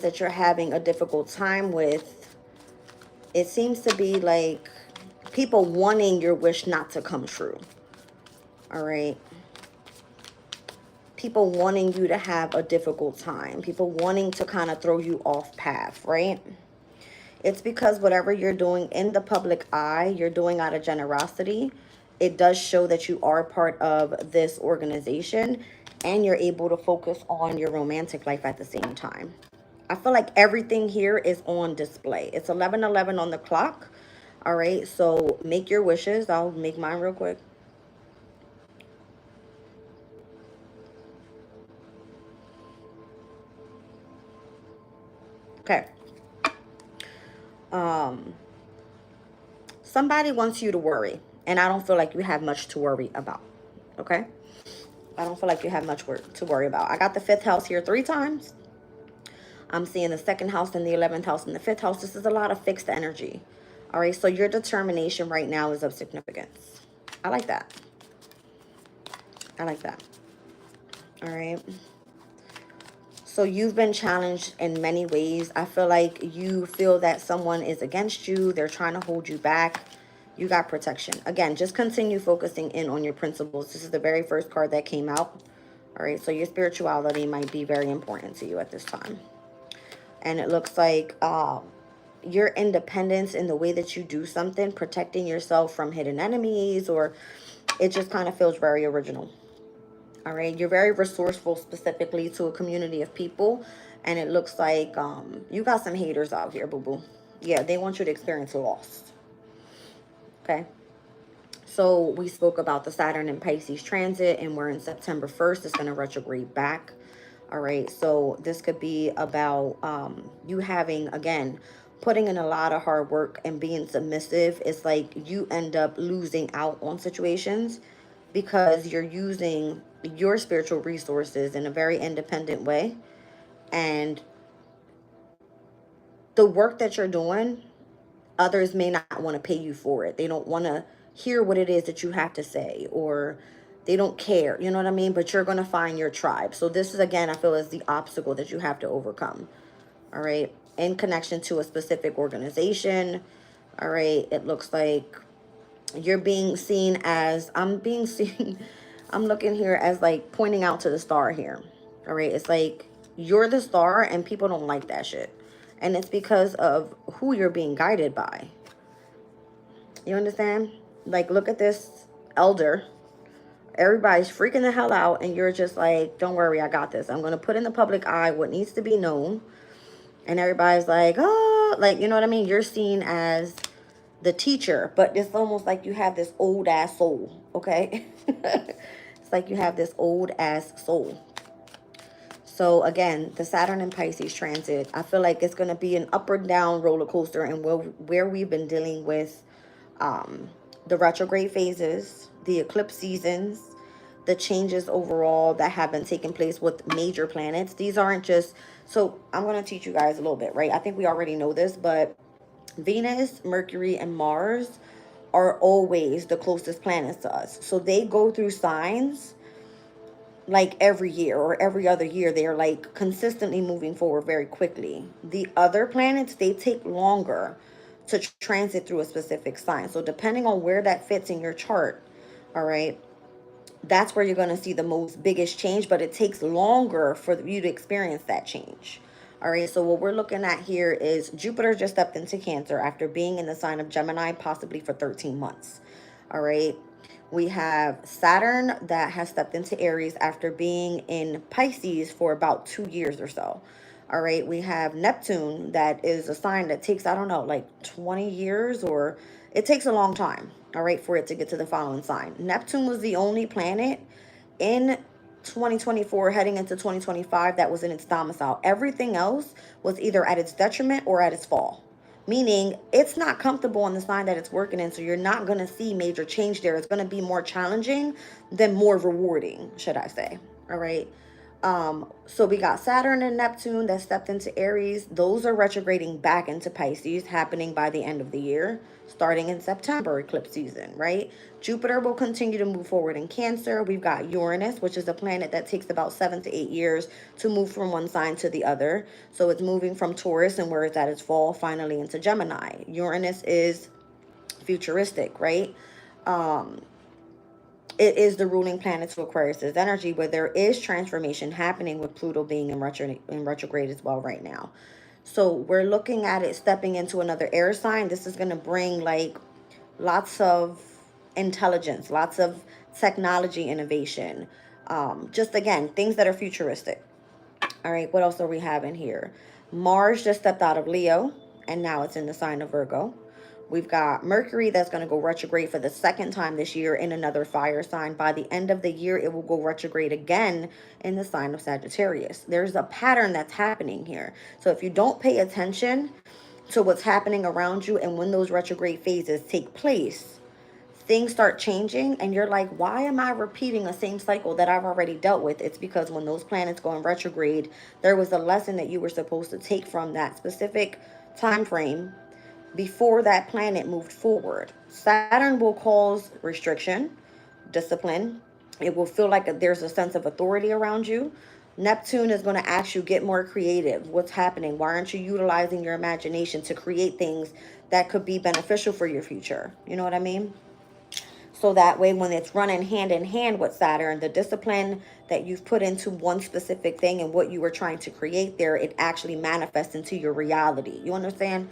that you're having a difficult time with, it seems to be like people wanting your wish not to come true. All right. People wanting you to have a difficult time. People wanting to kind of throw you off path, right? It's because whatever you're doing in the public eye, you're doing out of generosity. It does show that you are part of this organization and you're able to focus on your romantic life at the same time. I feel like everything here is on display. It's 11:11 on the clock. All right, so make your wishes. I'll make mine real quick. Okay. Um, Somebody wants you to worry, and I don't feel like you have much to worry about. Okay? I don't feel like you have much to worry about. I got the fifth house here 3 times. I'm seeing the second house and the 11th house and the fifth house. This is a lot of fixed energy. All right, so your determination right now is of significance. I like that. I like that. All right. So you've been challenged in many ways. I feel like you feel that someone is against you. They're trying to hold you back. You got protection. Again, just continue focusing in on your principles. This is the very first card that came out. All right, so your spirituality might be very important to you at this time. And it looks like your independence in the way that you do something, protecting yourself from hidden enemies, or it just kind of feels very original. All right, you're very resourceful specifically to a community of people. And it looks like you got some haters out here, boo-boo. Yeah, they want you to experience loss. Okay. So we spoke about the Saturn and Pisces transit, and we're in September 1st. It's going to retrograde back. All right. So this could be about you having, again, putting in a lot of hard work and being submissive. It's like you end up losing out on situations because you're using your spiritual resources in a very independent way. And the work that you're doing, others may not want to pay you for it. They don't want to hear what it is that you have to say, or they don't care. You know what I mean? But you're going to find your tribe. So this is, again, I feel is the obstacle that you have to overcome. All right. In connection to a specific organization. All right. It looks like you're being seen as, I'm being seen, I'm looking here as like pointing out to the star here. All right. It's like you're the star and people don't like that shit. And it's because of who you're being guided by. You understand? Like, look at this elder. Everybody's freaking the hell out. And you're just like, don't worry, I got this. I'm going to put in the public eye what needs to be known. And everybody's like, oh, like, you know what I mean? You're seen as the teacher. But it's almost like you have this old ass soul. Okay? It's like you have this old ass soul. So again, the Saturn and Pisces transit, I feel like it's going to be an up and down roller coaster. And where we've been dealing with the retrograde phases, the eclipse seasons, the changes overall that have been taking place with major planets. These aren't just, so I'm going to teach you guys a little bit, right? I think we already know this, but Venus, Mercury, and Mars are always the closest planets to us. So they go through signs like every year or every other year. They are like consistently moving forward very quickly. The other planets, they take longer to transit through a specific sign. So depending on where that fits in your chart, all right, that's where you're going to see the most biggest change, but it takes longer for you to experience that change. All right, so what we're looking at here is Jupiter just stepped into Cancer after being in the sign of Gemini, possibly for 13 months. All right, we have Saturn that has stepped into Aries after being in Pisces for about 2 years or so. All right, we have Neptune that is a sign that takes, I don't know, like 20 years, or it takes a long time, all right, for it to get to the following sign. Neptune was the only planet in 2024 heading into 2025 that was in its domicile. Everything else was either at its detriment or at its fall. Meaning it's not comfortable in the sign that it's working in, so you're not going to see major change there. It's going to be more challenging than more rewarding, should I say. All right. So we got Saturn and Neptune that stepped into Aries. Those are retrograding back into Pisces, happening by the end of the year, starting in September, eclipse season, right? Jupiter will continue to move forward in Cancer. We've got Uranus, which is a planet that takes about 7 to 8 years to move from one sign to the other. So it's moving from Taurus, and where it's at its fall, finally into Gemini. Uranus is futuristic, right? It is the ruling planet to Aquarius's energy, where there is transformation happening with Pluto being in retrograde as well right now. So we're looking at it stepping into another air sign. This is going to bring like lots of intelligence, lots of technology innovation. Just again, things that are futuristic. All right, what else are we having here? Mars just stepped out of Leo, and now it's in the sign of Virgo. We've got Mercury that's going to go retrograde for the second time this year in another fire sign. By the end of the year, it will go retrograde again in the sign of Sagittarius. There's a pattern that's happening here. So if you don't pay attention to what's happening around you and when those retrograde phases take place, things start changing and you're like, why am I repeating the same cycle that I've already dealt with? It's because when those planets go in retrograde, there was a lesson that you were supposed to take from that specific time frame before that planet moved forward. Saturn will cause restriction, discipline. It will feel like there's a sense of authority around you. Neptune is going to ask you, get more creative. What's happening? Why aren't you utilizing your imagination to create things that could be beneficial for your future? You know what I mean? So that way, when it's running hand in hand with Saturn, the discipline that you've put into one specific thing and what you were trying to create there, it actually manifests into your reality. You understand?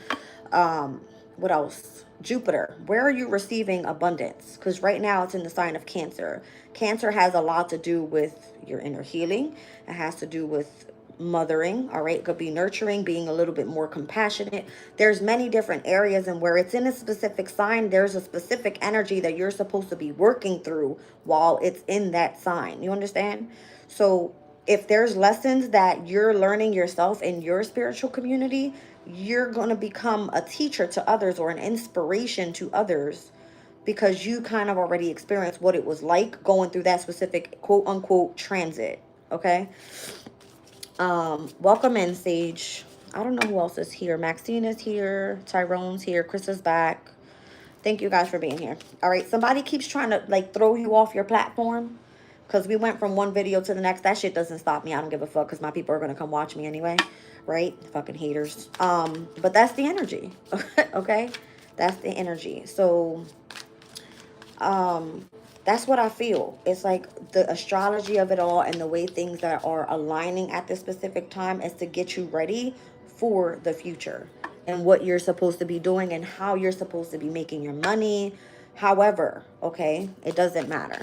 What else? Jupiter, where are you receiving abundance? Because right now it's in the sign of Cancer. Cancer has a lot to do with your inner healing. It has to do with mothering. All right, it could be nurturing, being a little bit more compassionate. There's many different areas, and where it's in a specific sign, there's a specific energy that you're supposed to be working through while it's in that sign. You understand? So if there's lessons that you're learning yourself in your spiritual community, you're going to become a teacher to others or an inspiration to others, because you kind of already experienced what it was like going through that specific quote unquote transit. Okay. Welcome in, Sage. I don't know who else is here. Maxine is here. Tyrone's here. Chris is back. Thank you guys for being here. All right. Somebody keeps trying to like throw you off your platform because we went from one video to the next. That shit doesn't stop me. I don't give a fuck because my people are going to come watch me anyway. Right? Fucking haters. But that's the energy. Okay? That's the energy. So, that's what I feel. It's like the astrology of it all and the way things that are aligning at this specific time is to get you ready for the future and what you're supposed to be doing and how you're supposed to be making your money. However, okay, it doesn't matter.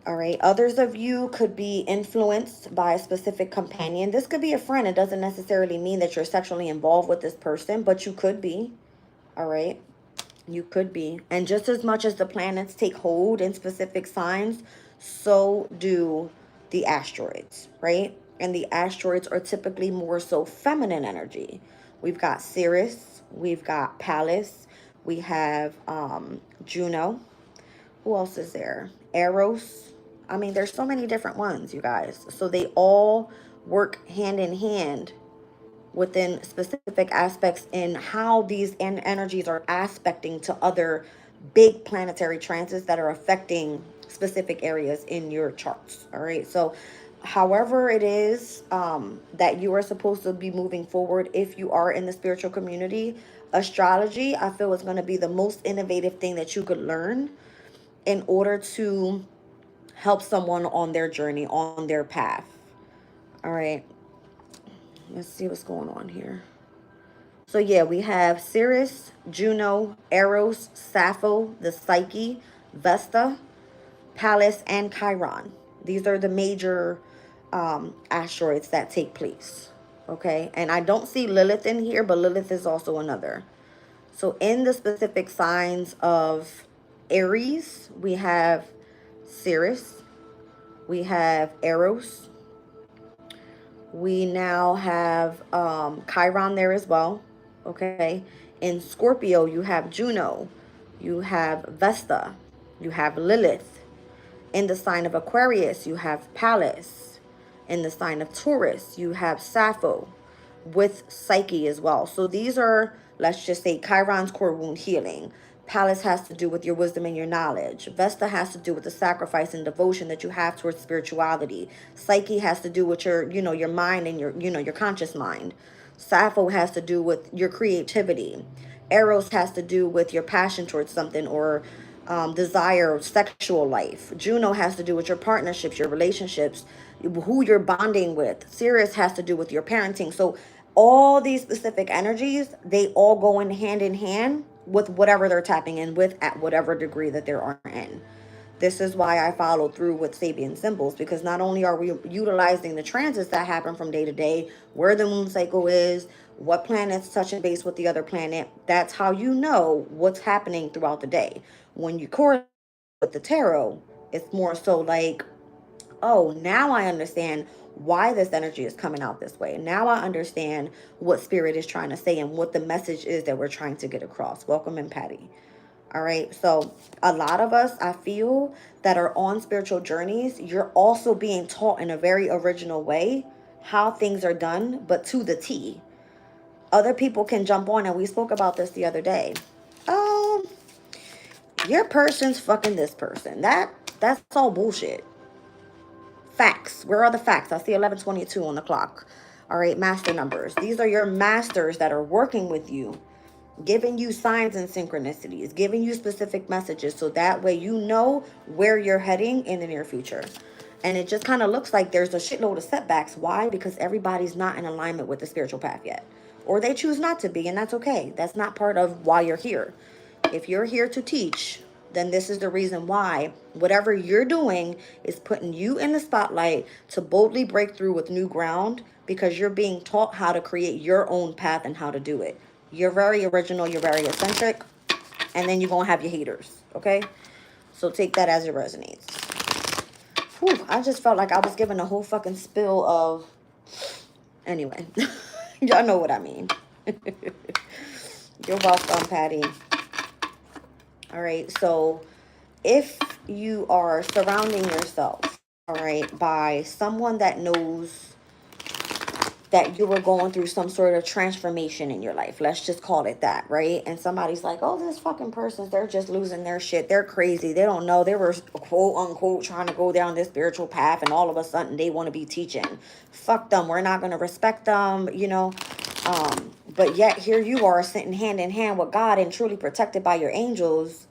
All right. Others of you could be influenced by a specific companion. This could be a friend. It doesn't necessarily mean that you're sexually involved with this person, but you could be. All right. You could be. And just as much as the planets take hold in specific signs, so do the asteroids, right? And the asteroids are typically more so feminine energy. We've got Ceres, we've got Pallas, we have Juno. Who else is there? Eros. I mean, there's so many different ones, you guys. So they all work hand in hand within specific aspects in how these energies are aspecting to other big planetary transits that are affecting specific areas in your charts. All right. So however it is that you are supposed to be moving forward, if you are in the spiritual community, astrology, I feel, is going to be the most innovative thing that you could learn in order to help someone on their journey, on their path. All right. Let's see what's going on here. So yeah, we have Ceres, Juno, Eros, Sappho, the Psyche, Vesta, Pallas, and Chiron. These are the major asteroids that take place. Okay, and I don't see Lilith in here, but Lilith is also another. So in the specific signs of Aries, we have Ceres, we have Eros, we now have Chiron there as well. Okay. In Scorpio, you have Juno, you have Vesta, you have Lilith, In the sign of Aquarius, you have Pallas. In the sign of Taurus, you have Sappho with Psyche as well. So these are, let's just say, Chiron's core wound healing. Pallas has to do with your wisdom and your knowledge. Vesta has to do with the sacrifice and devotion that you have towards spirituality. Psyche has to do with your, your mind and your conscious mind. Sappho has to do with your creativity. Eros has to do with your passion towards something, or desire, sexual life. Juno has to do with your partnerships, your relationships, who you're bonding with. Sirius has to do with your parenting. So all these specific energies, they all go in hand with whatever they're tapping in with at whatever degree that they are in. This is why I followed through with Sabian symbols, because not only are we utilizing the transits that happen from day to day, where the moon cycle is, what planets touching base with the other planet, that's how you know what's happening throughout the day. When you correlate with the tarot, it's more so like, oh, now I understand why this energy is coming out this way. Now I understand what spirit is trying to say and what the message is that we're trying to get across. Welcome in, Patty. All right. So a lot of us, I feel, that are on spiritual journeys, you're also being taught in a very original way how things are done, but to the T. Other people can jump on, and we spoke about this the other day. Your person's fucking this person. That's all bullshit. Facts. Where are the facts? I see 11:22 on the clock. All right, master numbers. These are your masters that are working with you, giving you signs and synchronicities, giving you specific messages, so that way you know where you're heading in the near future. And it just kind of looks like there's a shitload of setbacks. Why? Because everybody's not in alignment with the spiritual path yet. Or they choose not to be, and that's okay. That's not part of why you're here. If you're here to teach, then this is the reason why whatever you're doing is putting you in the spotlight to boldly break through with new ground, because you're being taught how to create your own path and how to do it. You're very original, you're very eccentric, and then you're going to have your haters, okay? So take that as it resonates. Whew, I just felt like I was giving a whole fucking spill of... Anyway, y'all know what I mean. You're welcome, Patty. All right, so if you are surrounding yourself, all right, by someone that knows that you were going through some sort of transformation in your life, let's just call it that, right? And somebody's like, oh, this fucking person, they're just losing their shit. They're crazy. They don't know. They were, quote unquote, trying to go down this spiritual path, and all of a sudden they want to be teaching. Fuck them. We're not going to respect them, But yet here you are sitting hand in hand with God and truly protected by your angels.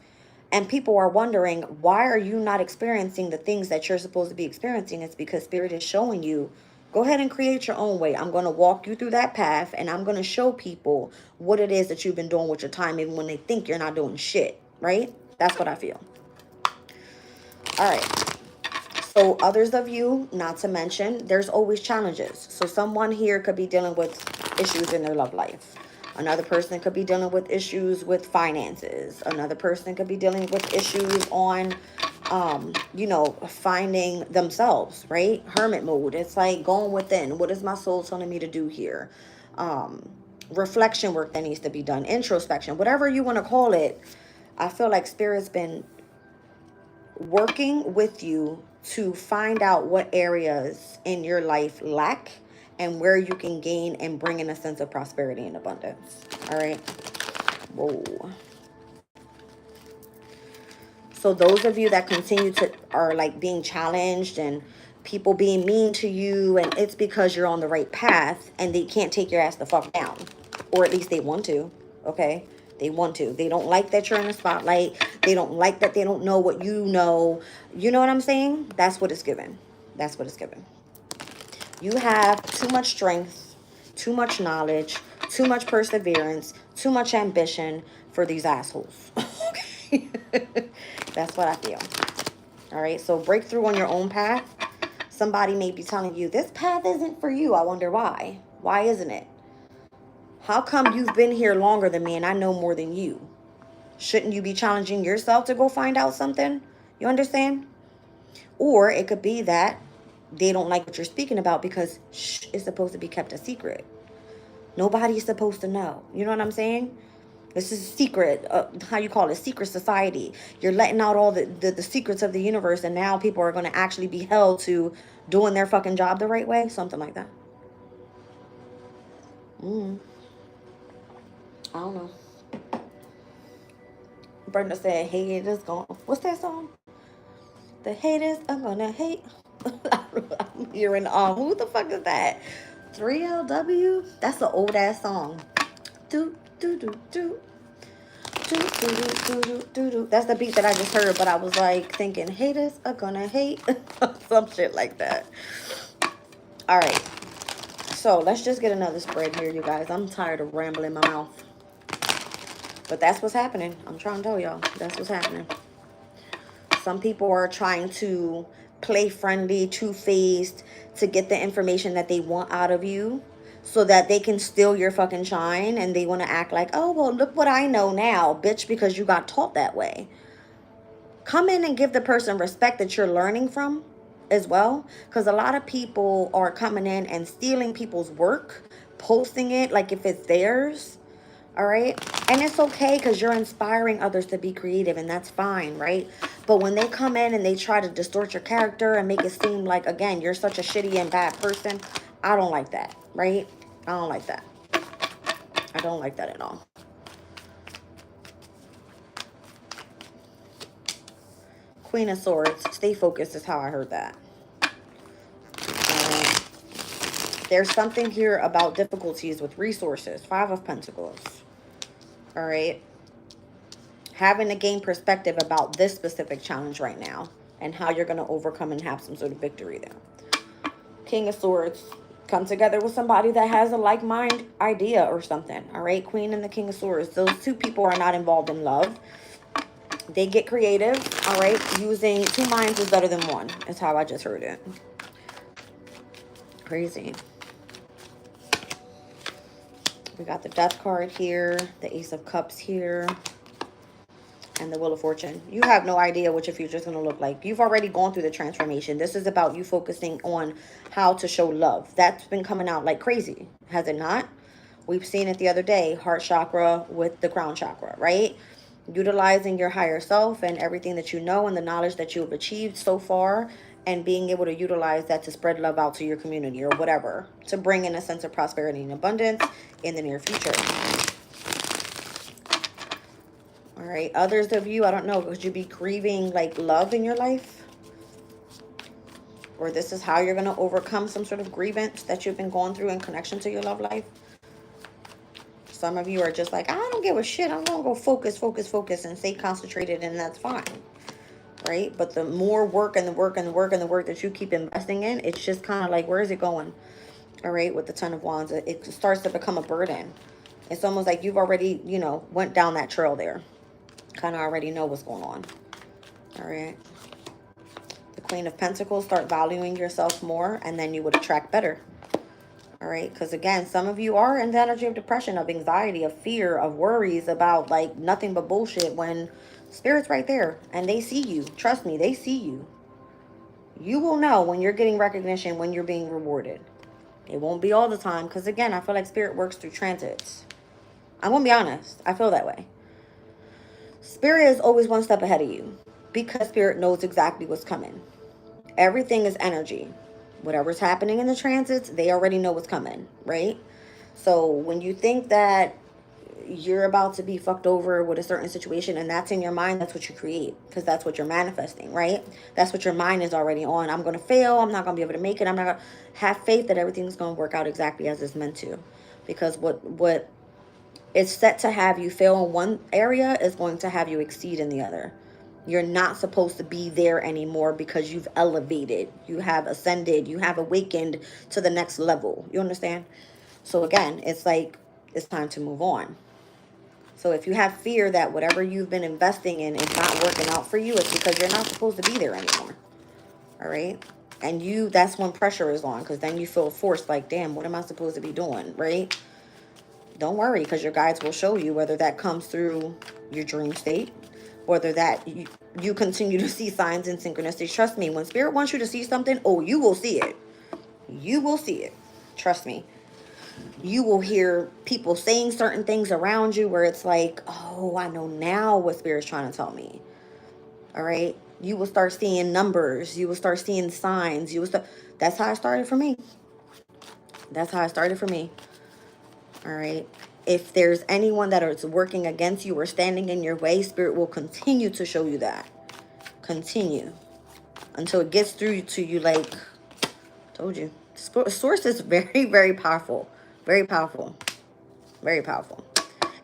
And people are wondering, why are you not experiencing the things that you're supposed to be experiencing? It's because Spirit is showing you, go ahead and create your own way. I'm going to walk you through that path, and I'm going to show people what it is that you've been doing with your time, even when they think you're not doing shit, right? That's what I feel. All right. So others of you, not to mention, there's always challenges. So someone here could be dealing with issues in their love life. Another person could be dealing with issues with finances. Another person could be dealing with issues on, finding themselves, right? Hermit mode. It's like going within. What is my soul telling me to do here? Reflection work that needs to be done. Introspection, whatever you want to call it. I feel like Spirit's been working with you to find out what areas in your life lack and where you can gain and bring in a sense of prosperity and abundance. All right. Whoa. So those of you that continue to are like being challenged and people being mean to you, and it's because you're on the right path and they can't take your ass the fuck down, or at least they want to. Okay. They want to. They don't like that you're in the spotlight. They don't like that they don't know what you know. You know what I'm saying? That's what it's given. That's what it's given. You have too much strength, too much knowledge, too much perseverance, too much ambition for these assholes. Okay? That's what I feel. All right? So break through on your own path. Somebody may be telling you, this path isn't for you. I wonder why. Why isn't it? How come you've been here longer than me and I know more than you? Shouldn't you be challenging yourself to go find out something? You understand? Or it could be that they don't like what you're speaking about because it's supposed to be kept a secret. Nobody's supposed to know. You know what I'm saying? This is secret, how you call it, secret society. You're letting out all the secrets of the universe, and now people are going to actually be held to doing their fucking job the right way. Something like that. I don't know. Brenda said, haters gone. What's that song? The haters are gonna hate. I'm hearing, who the fuck is that? 3LW? That's an old ass song. Do, do, do, do. Do, do, do, do, do, do, do. That's the beat that I just heard, but I was like thinking, haters are gonna hate. Some shit like that. All right. So let's just get another spread here, you guys. I'm tired of rambling my mouth. But that's what's happening. I'm trying to tell y'all. That's what's happening. Some people are trying to play friendly, two-faced to get the information that they want out of you so that they can steal your fucking shine, and they want to act like, oh, well, look what I know now, bitch, because you got taught that way. Come in and give the person respect that you're learning from as well, because a lot of people are coming in and stealing people's work, posting it like if it's theirs. All right. And it's okay because you're inspiring others to be creative, and that's fine, right? But when they come in and they try to distort your character and make it seem like, again, you're such a shitty and bad person, I don't like that, right? I don't like that. I don't like that at all. Queen of Swords. Stay focused is how I heard that. There's something here about difficulties with resources. 5 of Pentacles. All right. Having to gain perspective about this specific challenge right now and how you're going to overcome and have some sort of victory there. King of Swords. Come together with somebody that has a like-mind idea or something. All right. Queen and the King of Swords. Those two people are not involved in love. They get creative. All right. Using 2 minds is better than 1. Is how I just heard it. Crazy. We got the Death card here, the Ace of Cups here, and the Wheel of Fortune. You have no idea what your future is going to look like. You've already gone through the transformation. This is about you focusing on how to show love. That's been coming out like crazy, has it not? We've seen it the other day, heart chakra with the crown chakra, right? Utilizing your higher self and everything that you know and the knowledge that you have achieved so far, and being able to utilize that to spread love out to your community or whatever, to bring in a sense of prosperity and abundance in the near future. All right, others of you, I don't know, could you be grieving like love in your life? Or this is how you're going to overcome some sort of grievance that you've been going through in connection to your love life. Some of you are just like, I don't give a shit. I'm going to go focus, focus, focus and stay concentrated, and that's fine. Right? But the more work and the work and the work and the work that you keep investing in, it's just kind of like, where is it going? All right, with the Ten of Wands, it starts to become a burden. It's almost like you've already, you know, went down that trail there. Kind of already know what's going on. All right. The Queen of Pentacles, start valuing yourself more, and then you would attract better. All right, because again, some of you are in the energy of depression, of anxiety, of fear, of worries about like nothing but bullshit, when Spirit's right there and they see you. Trust me, they see you. You will know when you're getting recognition, when you're being rewarded. It won't be all the time, because again, I feel like Spirit works through transits. I'm going to be honest. I feel that way. Spirit is always one step ahead of you because Spirit knows exactly what's coming. Everything is energy. Whatever's happening in the transits, they already know what's coming, right? So when you think that you're about to be fucked over with a certain situation and that's in your mind, that's what you create, because that's what you're manifesting, right? That's what your mind is already on. I'm going to fail. I'm not going to be able to make it. I'm not going to have faith that everything's going to work out exactly as it's meant to, because what is set to have you fail in one area is going to have you exceed in the other. You're not supposed to be there anymore because you've elevated, you have ascended, you have awakened to the next level. You understand? So again, it's like, it's time to move on. So if you have fear that whatever you've been investing in is not working out for you, it's because you're not supposed to be there anymore. All right? And that's when pressure is on, because then you feel forced, like, damn, what am I supposed to be doing, right? Don't worry, because your guides will show you, whether that comes through your dream state, whether that you continue to see signs and synchronicities. Trust me, when Spirit wants you to see something, oh, you will see it. You will see it. Trust me. You will hear people saying certain things around you where it's like, oh, I know now what Spirit's trying to tell me. All right. You will start seeing numbers. You will start seeing signs. You will start. That's how it started for me. That's how it started for me. All right. If there's anyone that is working against you or standing in your way, Spirit will continue to show you that. Continue until it gets through to you. Like, told you. Source is very, very powerful. Very powerful. Very powerful.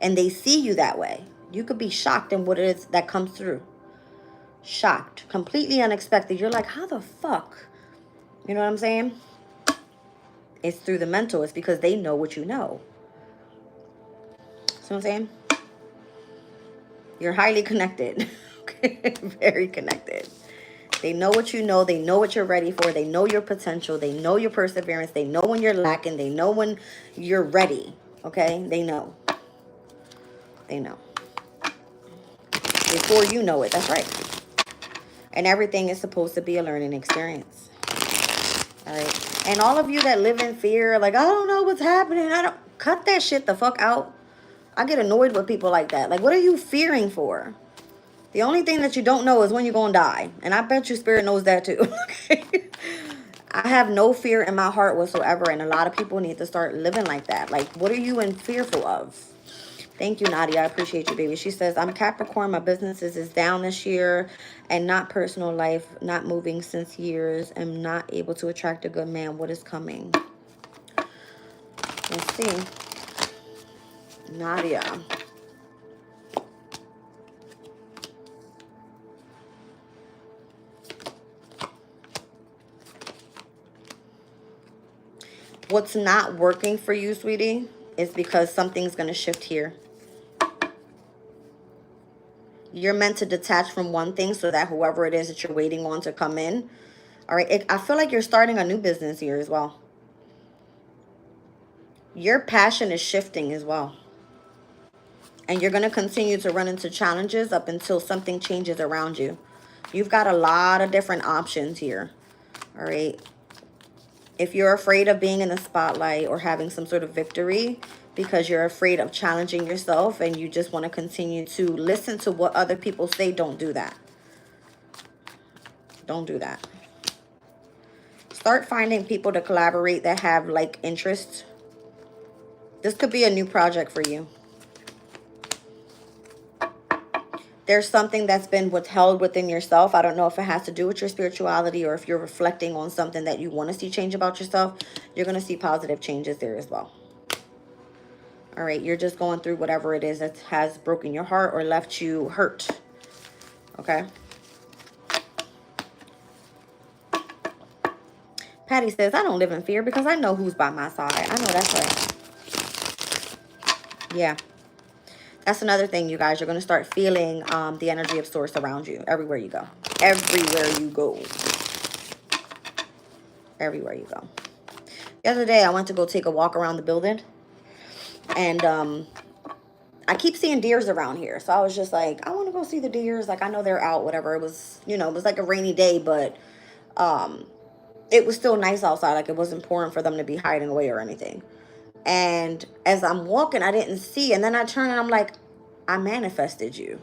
And they see you that way. You could be shocked in what it is that comes through. Shocked. Completely unexpected. You're like, how the fuck? You know what I'm saying? It's through the mental. It's because they know what you know. See what I'm saying? You're highly connected. Very connected. They know what you know. They know what you're ready for. They know your potential. They know your perseverance. They know when you're lacking. They know when you're ready. Okay? They know. They know. Before you know it. That's right. And everything is supposed to be a learning experience. All right? And all of you that live in fear, like, I don't know what's happening. I don't... Cut that shit the fuck out. I get annoyed with people like that. Like, what are you fearing for? The only thing that you don't know is when you're going to die. And I bet you Spirit knows that too. Okay? I have no fear in my heart whatsoever. And a lot of people need to start living like that. Like, what are you in fearful of? Thank you, Nadia. I appreciate you, baby. She says, I'm Capricorn. My businesses is down this year and not personal life, not moving since years. I'm not able to attract a good man. What is coming? Let's see. Nadia. What's not working for you, sweetie, is because something's going to shift here. You're meant to detach from one thing so that whoever it is that you're waiting on to come in. All right. I feel like you're starting a new business here as well. Your passion is shifting as well. And you're going to continue to run into challenges up until something changes around you. You've got a lot of different options here. All right. If you're afraid of being in the spotlight or having some sort of victory because you're afraid of challenging yourself and you just want to continue to listen to what other people say, don't do that. Don't do that. Start finding people to collaborate that have like interests. This could be a new project for you. There's something that's been withheld within yourself. I don't know if it has to do with your spirituality or if you're reflecting on something that you want to see change about yourself. You're going to see positive changes there as well. All right. You're just going through whatever it is that has broken your heart or left you hurt. Okay. Patty says, I don't live in fear because I know who's by my side. I know that's right. Yeah. That's another thing, you guys. You're going to start feeling the energy of Source around you everywhere you go. Everywhere you go. Everywhere you go. The other day, I went to go take a walk around the building. And I keep seeing deers around here. So I was just like, I want to go see the deers. Like, I know they're out, whatever. It was, you know, it was like a rainy day, but it was still nice outside. Like, it wasn't pouring for them to be hiding away or anything. And as I'm walking, I didn't see. And then I turn and I'm like, I manifested you.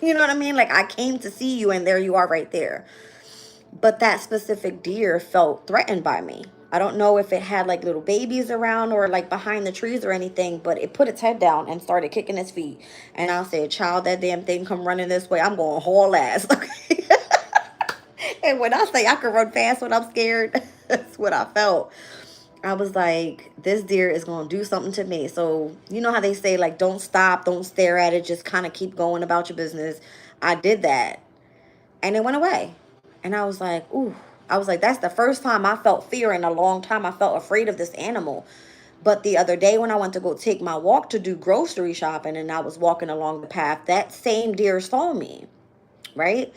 You know what I mean? Like, I came to see you and there you are right there. But that specific deer felt threatened by me. I don't know if it had like little babies around or like behind the trees or anything, but it put its head down and started kicking its feet. And I said, child, that damn thing come running this way, I'm going haul ass. Okay. And when I say I can run fast when I'm scared, that's what I felt. I was like, this deer is going to do something to me. So, you know how they say, like, don't stop, don't stare at it, just kind of keep going about your business. I did that. And it went away. And I was like, ooh. I was like, that's the first time I felt fear in a long time. I felt afraid of this animal. But the other day when I went to go take my walk to do grocery shopping and I was walking along the path, that same deer saw me, right?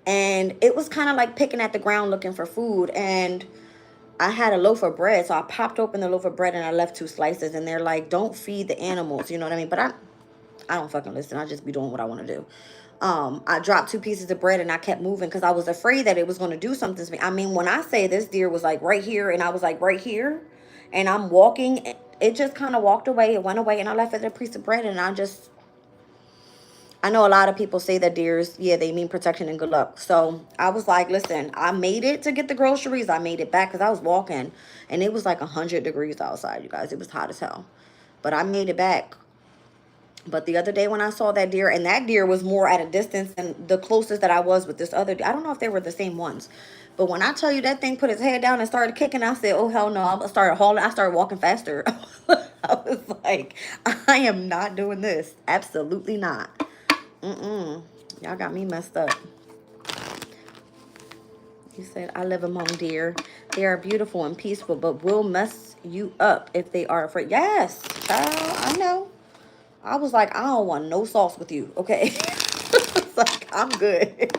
And it was kind of like picking at the ground looking for food. And I had a loaf of bread, so I popped open the loaf of bread and I left 2 slices. And they're like, don't feed the animals, you know what I mean? But I don't fucking listen. I just be doing what I want to do. I dropped 2 pieces of bread and I kept moving because I was afraid that it was going to do something to me. I mean, when I say this deer was like right here and I was like right here and I'm walking it just kind of walked away. It went away, and I left it a piece of bread. And I know a lot of people say that deers, yeah, they mean protection and good luck. So I was like, listen, I made it to get the groceries. I made it back because I was walking, and it was like 100 degrees outside, you guys. It was hot as hell. But I made it back. But the other day when I saw that deer, and that deer was more at a distance than the closest that I was with this other deer. I don't know if they were the same ones. But when I tell you that thing put its head down and started kicking, I said, oh, hell no. I started hauling. I started walking faster. I was like, I am not doing this. Absolutely not. Mm-mm. Y'all got me messed up. He said, I live among deer. They are beautiful and peaceful, but will mess you up if they are afraid. Yes, child, I know. I was like, I don't want no sauce with you, okay? It's like, I'm good.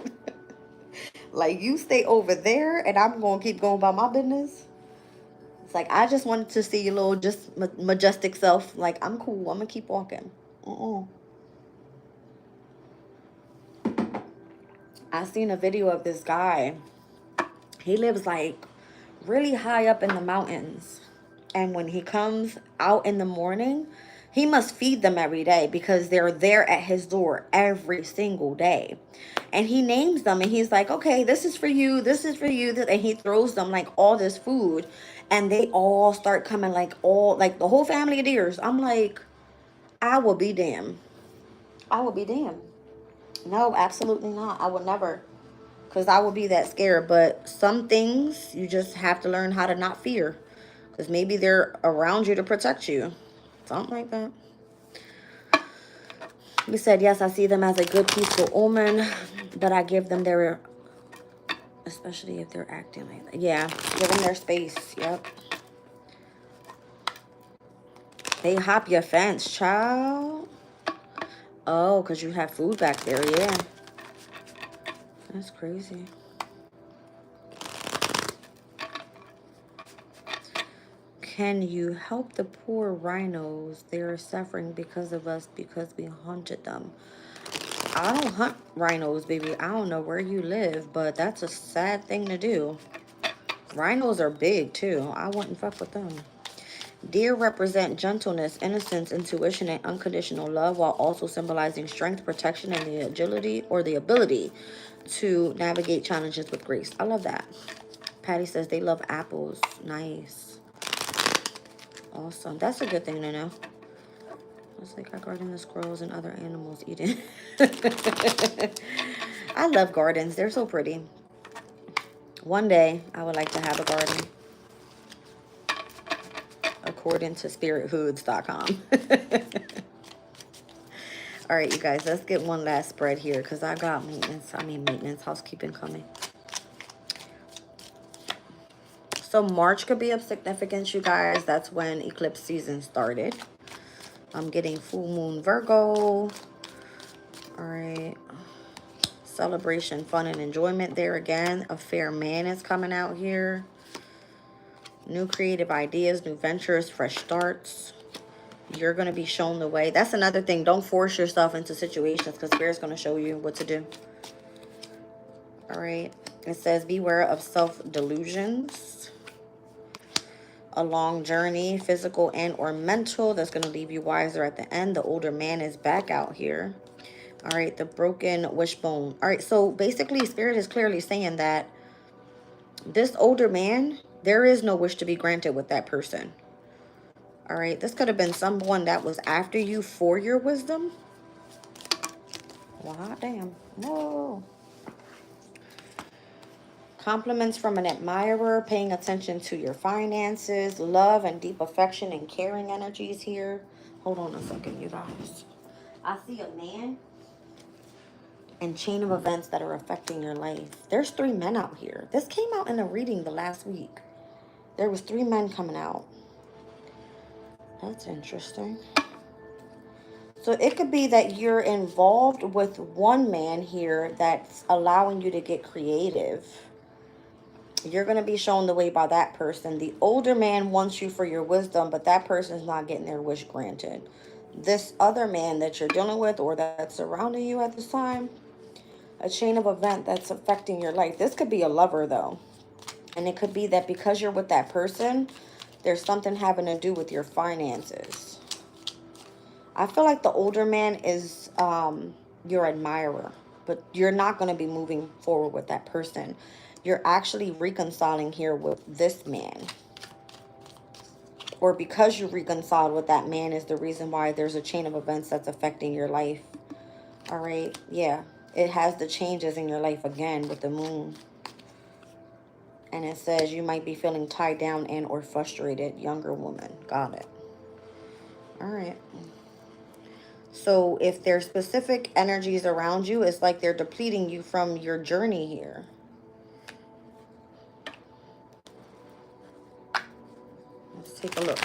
Like, you stay over there, and I'm going to keep going about my business. It's like, I just wanted to see your little, just majestic self. Like, I'm cool. I'm going to keep walking. I seen a video of this guy. He lives, like, really high up in the mountains. And when he comes out in the morning, he must feed them every day because they're there at his door every single day. And he names them, and he's like, okay, this is for you, this is for you. And he throws them like all this food, and they all start coming, like the whole family of deers. I'm like, I will be damned. I will be damned. No, absolutely not. I would never. Because I would be that scared. But some things you just have to learn how to not fear. Because maybe they're around you to protect you. Something like that. He said, yes, I see them as a good, peaceful omen. But I give them their... Especially if they're acting like that. Yeah, give them their space. Yep. They hop your fence, child. Oh, because you have food back there. Yeah. That's crazy. Can you help the poor rhinos? They are suffering because of us, because we hunted them. I don't hunt rhinos, baby. I don't know where you live, but that's a sad thing to do. Rhinos are big, too. I wouldn't fuck with them. Deer represent gentleness, innocence, intuition, and unconditional love, while also symbolizing strength, protection, and the agility or the ability to navigate challenges with grace. I love that. Patty says they love apples. Nice. Awesome. That's a good thing to know. It's like I garden the squirrels and other animals eating. I love gardens. They're so pretty. One day, I would like to have a garden. According to spirithoods.com. All right, you guys, let's get one last spread here because I got maintenance, housekeeping coming. So March could be of significance, you guys. That's when eclipse season started. I'm getting full moon Virgo. All right. Celebration, fun, and enjoyment there again. A fair man is coming out here. New creative ideas, new ventures, fresh starts. You're going to be shown the way. That's another thing. Don't force yourself into situations because Spirit's going to show you what to do. All right. It says, beware of self-delusions. A long journey, physical and or mental, that's going to leave you wiser at the end. The older man is back out here. All right. The broken wishbone. All right. So basically, Spirit is clearly saying that this older man, there is no wish to be granted with that person. All right, this could have been someone that was after you for your wisdom. Well, hot damn. Whoa. Compliments from an admirer, paying attention to your finances, love and deep affection and caring energies here. Hold on a second, you guys. I see a man and chain of events that are affecting your life. There's 3 men out here. This came out in a reading the last week. There was 3 men coming out. That's interesting. So it could be that you're involved with one man here that's allowing you to get creative. You're going to be shown the way by that person. The older man wants you for your wisdom, but that person is not getting their wish granted. This other man that you're dealing with or that's surrounding you at this time, a chain of event that's affecting your life. This could be a lover, though. And it could be that because you're with that person, There's something having to do with your finances. I feel like the older man is your admirer, but you're not going to be moving forward with that person. You're actually reconciling here with this man. Or because you reconciled with that man is the reason why there's a chain of events that's affecting your life. All right. Yeah. It has the changes in your life again with the moon. And it says you might be feeling tied down and or frustrated. Younger woman. Got it. All right. So if there's specific energies around you, it's like they're depleting you from your journey here. Let's take a look.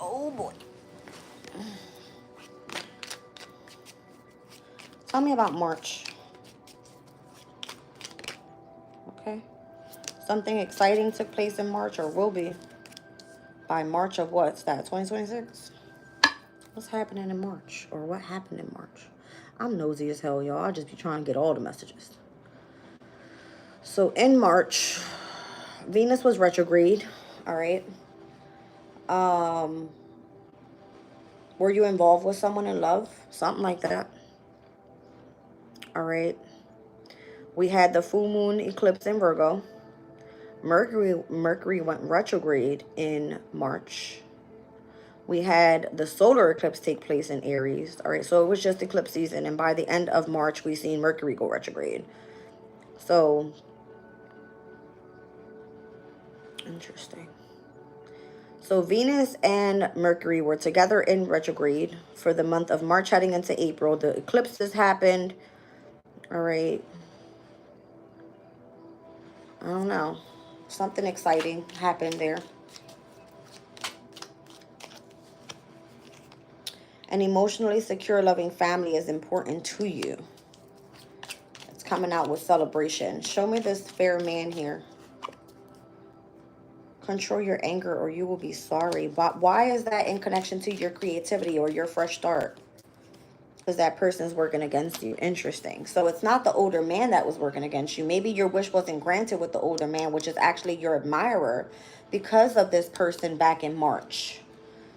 Oh boy. Tell me about March. Okay. Something exciting took place in March or will be by March of what's that? 2026? What's happening in March? Or what happened in March? I'm nosy as hell, y'all. I'll just be trying to get all the messages. So in March, Venus was retrograde. All right. Were you involved with someone in love? Something like that. All right. We had the full moon eclipse in Virgo. Mercury went retrograde in March. We had the solar eclipse take place in Aries. All right, so it was just eclipse season. And by the end of March, we seen Mercury go retrograde. So, interesting. So Venus and Mercury were together in retrograde for the month of March heading into April. The eclipses happened. All right. I don't know. Something exciting happened there. An emotionally secure, loving family is important to you. It's coming out with celebration. Show me this fair man here. Control your anger or you will be sorry. But why is that in connection to your creativity or your fresh start? Because that person's working against you. Interesting. So it's not the older man that was working against you. Maybe your wish wasn't granted with the older man, which is actually your admirer because of this person back in March.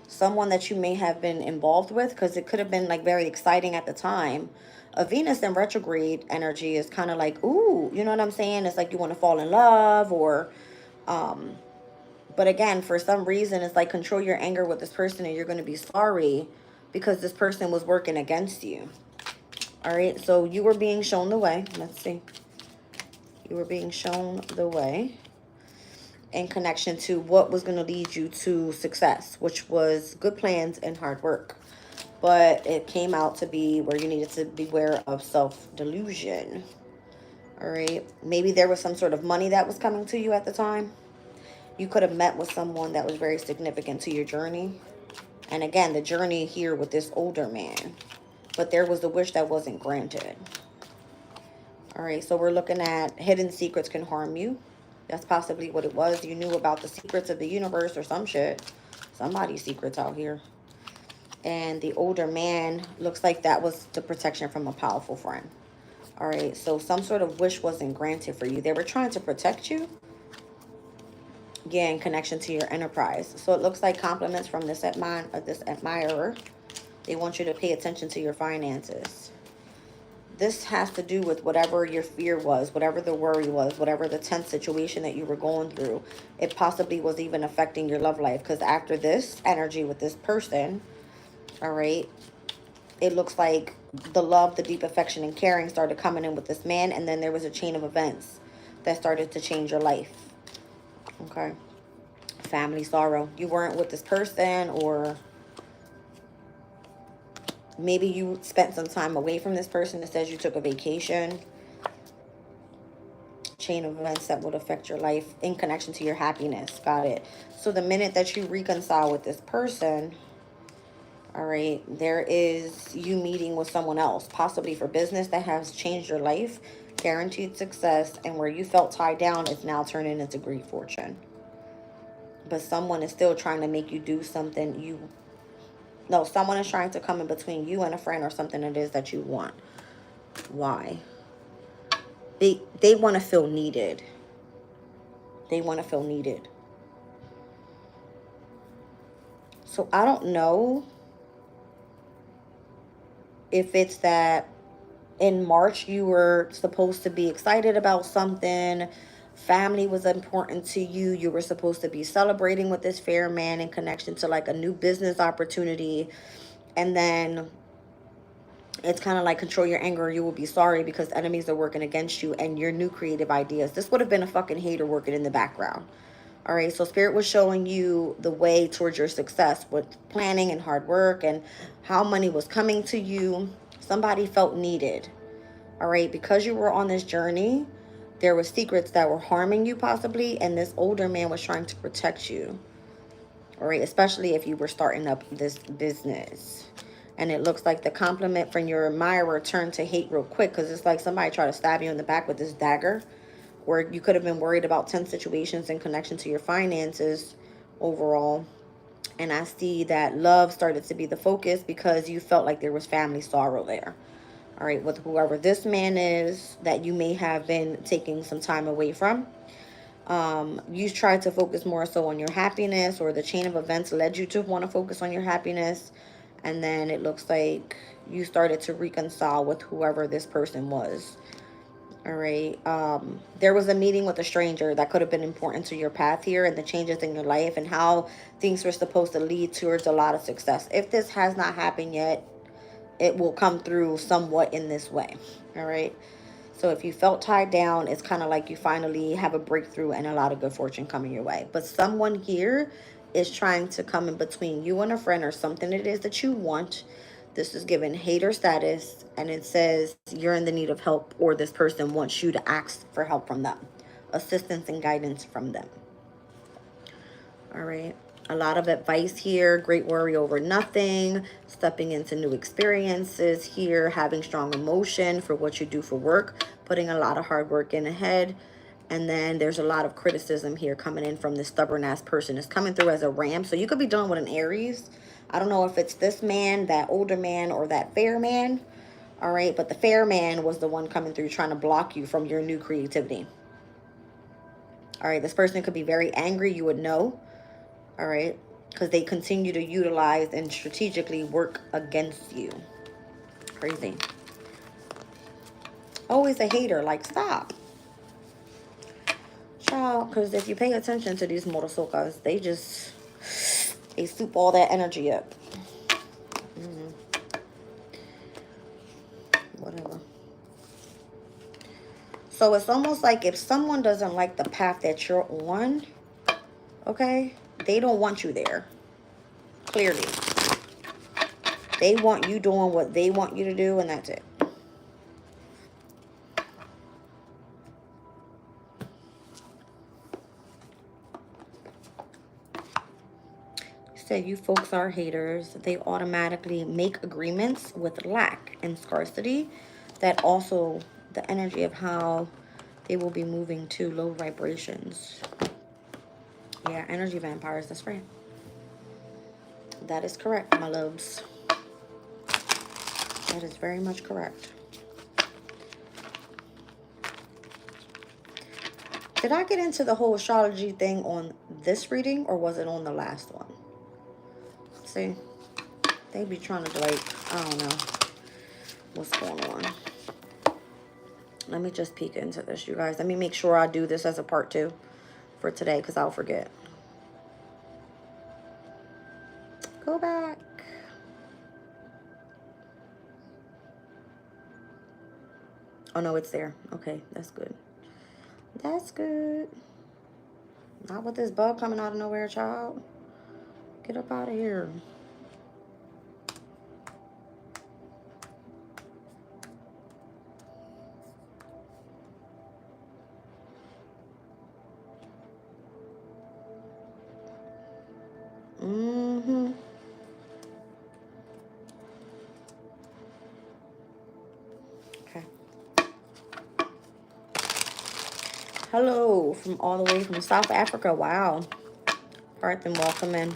Someone that you may have been involved with, because it could have been like very exciting at the time. A Venus in retrograde energy is kind of like, ooh, you know what I'm saying? It's like you want to fall in love or, but again, for some reason, it's like control your anger with this person and you're going to be sorry because this person was working against you. All right, so you were being shown the way. Let's see. You were being shown the way in connection to what was going to lead you to success, which was good plans and hard work. But it came out to be where you needed to beware of self-delusion. All right. Maybe there was some sort of money that was coming to you at the time. You could have met with someone that was very significant to your journey. And again, the journey here with this older man. But there was a wish that wasn't granted. All right. So we're looking at hidden secrets can harm you. That's possibly what it was. You knew about the secrets of the universe or some shit. Somebody's secrets out here. And the older man looks like that was the protection from a powerful friend. All right. So some sort of wish wasn't granted for you. They were trying to protect you. Yeah, in connection to your enterprise. So it looks like compliments from this admirer. They want you to pay attention to your finances. This has to do with whatever your fear was, whatever the worry was, whatever the tense situation that you were going through. It possibly was even affecting your love life. Because after this energy with this person, all right, it looks like the love, the deep affection and caring started coming in with this man. And then there was a chain of events that started to change your life. Okay. Family sorrow. You weren't with this person, or maybe you spent some time away from this person. It says you took a vacation. Chain of events that would affect your life in connection to your happiness. Got it. So the minute that you reconcile with this person, all right, there is you meeting with someone else, possibly for business, that has changed your life, guaranteed success, and where you felt tied down, it's now turning into great fortune. But someone is still trying to make you do something someone is trying to come in between you and a friend or something it is that you want. Why? They want to feel needed. They want to feel needed. So I don't know if it's that in March you were supposed to be excited about something, family was important to you, you were supposed to be celebrating with this fair man in connection to like a new business opportunity, and then it's kind of like control your anger or you will be sorry because enemies are working against you and your new creative ideas. This would have been a fucking hater working in the background. All right, so Spirit was showing you the way towards your success with planning and hard work and how money was coming to you. Somebody felt needed. All right, because you were on this journey, there were secrets that were harming you possibly, and this older man was trying to protect you. All right, especially if you were starting up this business. And it looks like the compliment from your admirer turned to hate real quick, because it's like somebody tried to stab you in the back with this dagger, where you could have been worried about 10 situations in connection to your finances overall. And I see that love started to be the focus because you felt like there was family sorrow there. All right, with whoever this man is that you may have been taking some time away from. You tried to focus more so on your happiness, or the chain of events led you to want to focus on your happiness. And then it looks like you started to reconcile with whoever this person was. All right. There was a meeting with a stranger that could have been important to your path here and the changes in your life and how things were supposed to lead towards a lot of success. If this has not happened yet, it will come through somewhat in this way. All right. So if you felt tied down, it's kind of like you finally have a breakthrough and a lot of good fortune coming your way. But someone here is trying to come in between you and a friend or something it is that you want. This is given hater status, and it says you're in the need of help, or this person wants you to ask for help from them, assistance and guidance from them. All right. A lot of advice here. Great worry over nothing. Stepping into new experiences here. Having strong emotion for what you do for work. Putting a lot of hard work in ahead. And then there's a lot of criticism here coming in from this stubborn ass person. It's coming through as a ram. So you could be dealing with an Aries. I don't know if it's this man, that older man, or that fair man. All right. But the fair man was the one coming through trying to block you from your new creativity. All right. This person could be very angry. You would know. All right, because they continue to utilize and strategically work against you. Crazy. Always a hater. Like, stop. Child, because if you pay attention to these motosokas, they soup all that energy up. Whatever. So it's almost like if someone doesn't like the path that you're on, okay, they don't want you there. Clearly. They want you doing what they want you to do, and that's it. Said you folks are haters. They automatically make agreements with lack and scarcity. That also the energy of how they will be moving to low vibrations. Yeah, energy vampires, that's right. That is correct, my loves. That is very much correct. Did I get into the whole astrology thing on this reading, or was it on the last one? See, they be trying to, like, I don't know what's going on. Let me just peek into this, you guys. Let me make sure I do this as a part 2 for today, because I'll forget. Go back. Oh, no, it's there. Okay, that's good. That's good. Not with this bug coming out of nowhere, child. Get up out of here. Mm-hmm. Okay. Hello, from all the way from South Africa. Wow. Hearth and welcome in.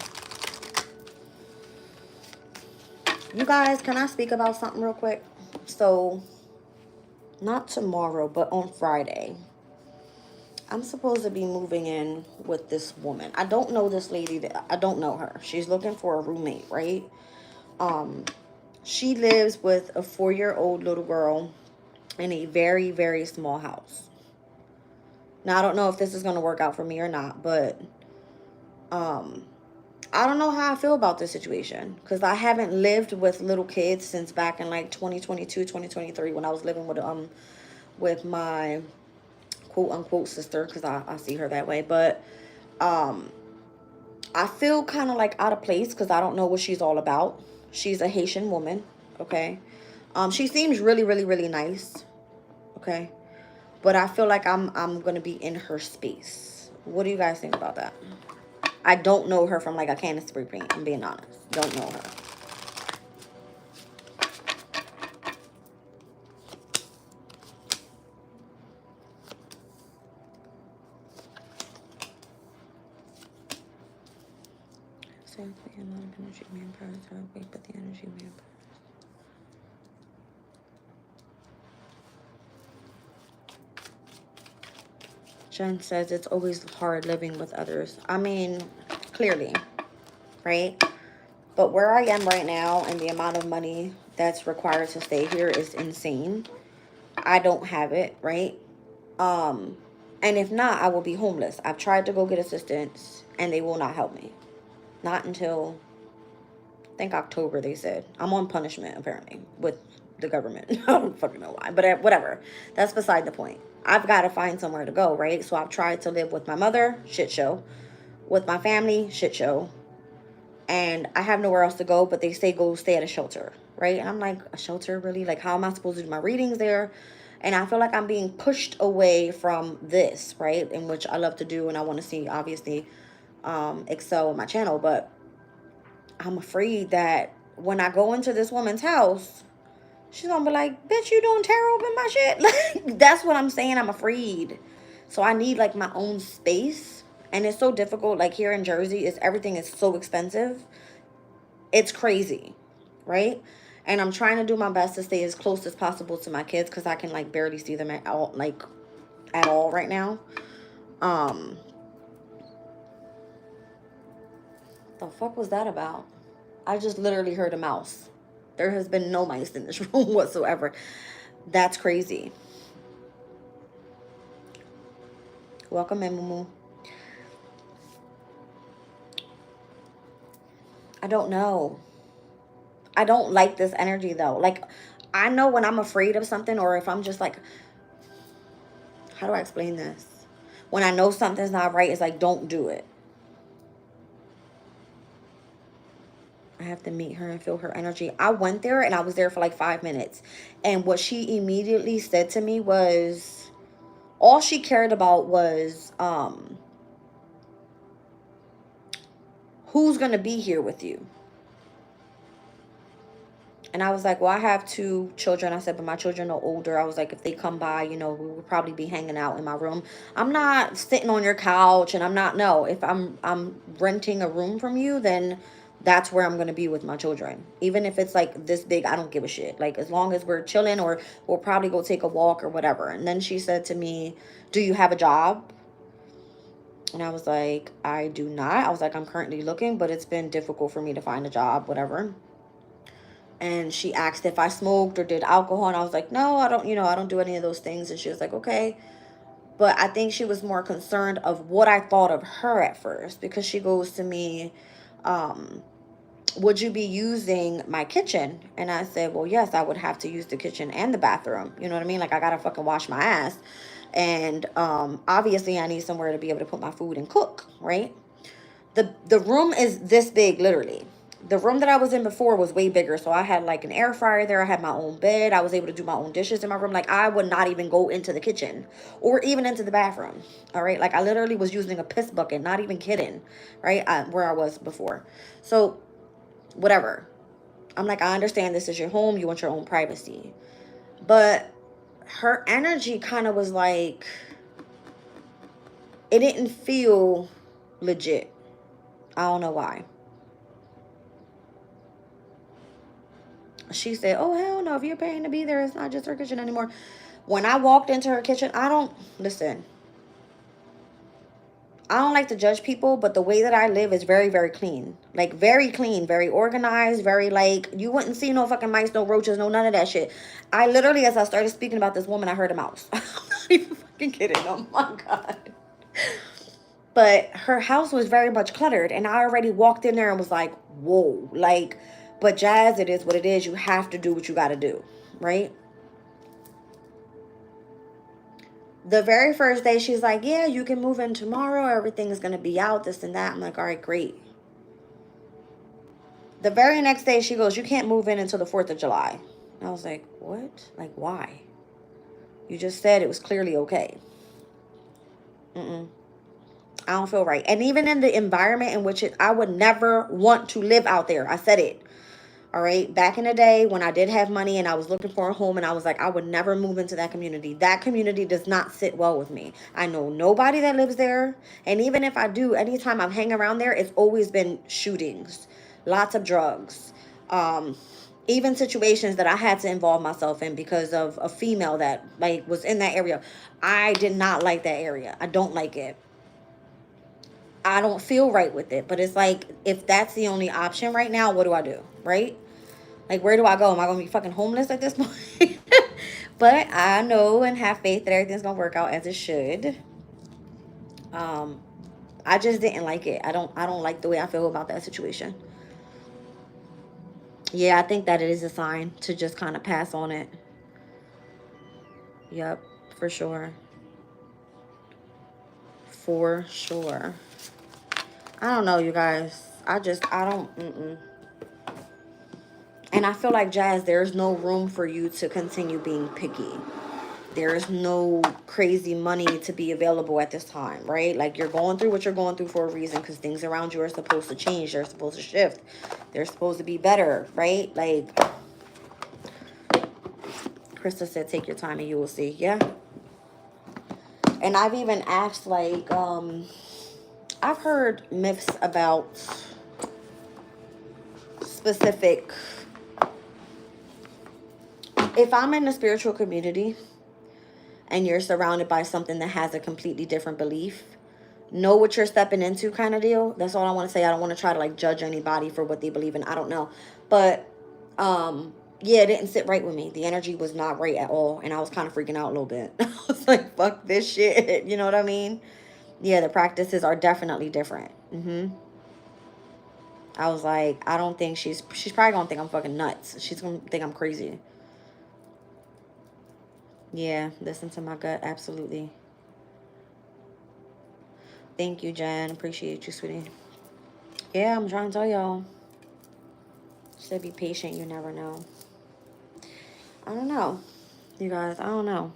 You guys, can I speak about something real quick? So, not tomorrow, but on Friday, I'm supposed to be moving in with this woman. I don't know this lady. I don't know her. She's looking for a roommate, right? Um, she lives with a 4-year-old little girl in a very, very small house. Now, I don't know if this is going to work out for me or not, but um, I don't know how I feel about this situation because I haven't lived with little kids since back in like 2022, 2023 when I was living with my quote unquote sister because I see her that way. But um, I feel kind of like out of place because I don't know what she's all about. She's a Haitian woman, okay? She seems really, really, really nice, okay? But I feel like I'm gonna be in her space. What do you guys think about that? I don't know her from like a can of spray paint. I'm being honest. Don't know her. So a lot of energy vampires are awake, but the energy vampires. Jen says it's always hard living with others. I mean, clearly, right? But where I am right now and the amount of money that's required to stay here is insane. I don't have it, right? Um, and if not, I will be homeless. I've tried to go get assistance and they will not help me. Not until I think October, they said. I'm on punishment, apparently, with the government. I don't fucking know why. But whatever. That's beside the point. I've got to find somewhere to go, right? So I've tried to live with my mother, shit show. With my family, shit show. And I have nowhere else to go, but they say go stay at a shelter, right? And I'm like, a shelter, really? Like, how am I supposed to do my readings there? And I feel like I'm being pushed away from this, right? In which I love to do and I want to see, obviously, excel in my channel. But I'm afraid that when I go into this woman's house, she's gonna be like, bitch, you doing tarot up in my shit? Like, that's what I'm saying. I'm afraid. So I need like my own space. And it's so difficult. Like here in Jersey, everything is so expensive. It's crazy, right? And I'm trying to do my best to stay as close as possible to my kids because I can like barely see them at all, like at all right now. The fuck was that about? I just literally heard a mouse. There has been no mice in this room whatsoever. That's crazy. Welcome in, Mumu. I don't know. I don't like this energy though. Like, I know when I'm afraid of something or if I'm just like, how do I explain this? When I know something's not right, it's like, don't do it. I have to meet her and feel her energy. I went there and I was there for like 5 minutes. And what she immediately said to me was, all she cared about was, who's going to be here with you? And I was like, well, I have 2 children. I said, but my children are older. I was like, if they come by, you know, we would probably be hanging out in my room. I'm not sitting on your couch and I'm not, no. If I'm renting a room from you, then that's where I'm going to be with my children. Even if it's like this big, I don't give a shit. Like as long as we're chilling or we'll probably go take a walk or whatever. And then she said to me, do you have a job? And I was like, I do not. I was like, I'm currently looking, but it's been difficult for me to find a job, whatever. And she asked if I smoked or did alcohol. And I was like, no, I don't, I don't do any of those things. And she was like, okay. But I think she was more concerned of what I thought of her at first. Because she goes to me, would you be using my kitchen? And I said, well, yes, I would have to use the kitchen and the bathroom. You know what I mean? Like, I got to fucking wash my ass. And obviously, I need somewhere to be able to put my food and cook, right? The room is this big, literally. The room that I was in before was way bigger. So I had like an air fryer there. I had my own bed. I was able to do my own dishes in my room. Like I would not even go into the kitchen or even into the bathroom. All right. Like I literally was using a piss bucket, not even kidding. Right. Where I was before. So whatever. I'm like, I understand this is your home. You want your own privacy. But her energy kind of was like, it didn't feel legit. I don't know why. She said, oh, hell no, if you're paying to be there, it's not just her kitchen anymore. When I walked into her kitchen, listen, I don't like to judge people, but the way that I live is very, very clean. Like, very clean, very organized, very, like, you wouldn't see no fucking mice, no roaches, no none of that shit. I literally, as I started speaking about this woman, I heard a mouse. I'm not even fucking kidding. Oh my God. But her house was very much cluttered, and I already walked in there and was like, whoa. Like, but Jazz, it is what it is. You have to do what you got to do, right? The very first day, she's like, yeah, you can move in tomorrow. Everything is going to be out, this and that. I'm like, all right, great. The very next day, she goes, you can't move in until the 4th of July. And I was like, what? Like, why? You just said it was clearly okay. Mm-mm. I don't feel right. And even in the environment in which I would never want to live out there. I said it. All right. Back in the day when I did have money and I was looking for a home and I was like, I would never move into that community. That community does not sit well with me. I know nobody that lives there. And even if I do, anytime I'm hanging around there, it's always been shootings, lots of drugs, even situations that I had to involve myself in because of a female that like was in that area. I did not like that area. I don't like it. I don't feel right with it. But it's like, if that's the only option right now, what do I do? Right? Like, where do I go? Am I going to be fucking homeless at this point? But I know and have faith that everything's going to work out as it should. Um, I just didn't like it. I don't like the way I feel about that situation. Yeah, I think that it is a sign to just kind of pass on it. Yep, for sure. For sure. I don't know, you guys. I don't, mm-mm. And I feel like, Jazz, there's no room for you to continue being picky. There's no crazy money to be available at this time, right? Like, you're going through what you're going through for a reason, because things around you are supposed to change. They're supposed to shift. They're supposed to be better, right? Like, Krista said, take your time and you will see. Yeah. And I've even asked, like, I've heard myths about specific, if I'm in a spiritual community and you're surrounded by something that has a completely different belief, know what you're stepping into, kind of deal. That's all I want to say. I don't want to try to like judge anybody for what they believe in. I don't know. But yeah, it didn't sit right with me. The energy was not right at all, and I was kind of freaking out a little bit. I was like, fuck this shit. You know what I mean? Yeah, the practices are definitely different. I was like, I don't think she's probably gonna think I'm fucking nuts. She's gonna think I'm crazy. Yeah, listen to my gut. Absolutely. Thank you, Jen. Appreciate you, sweetie. Yeah, I'm trying to tell y'all. Just be patient. You never know. I don't know. You guys, I don't know.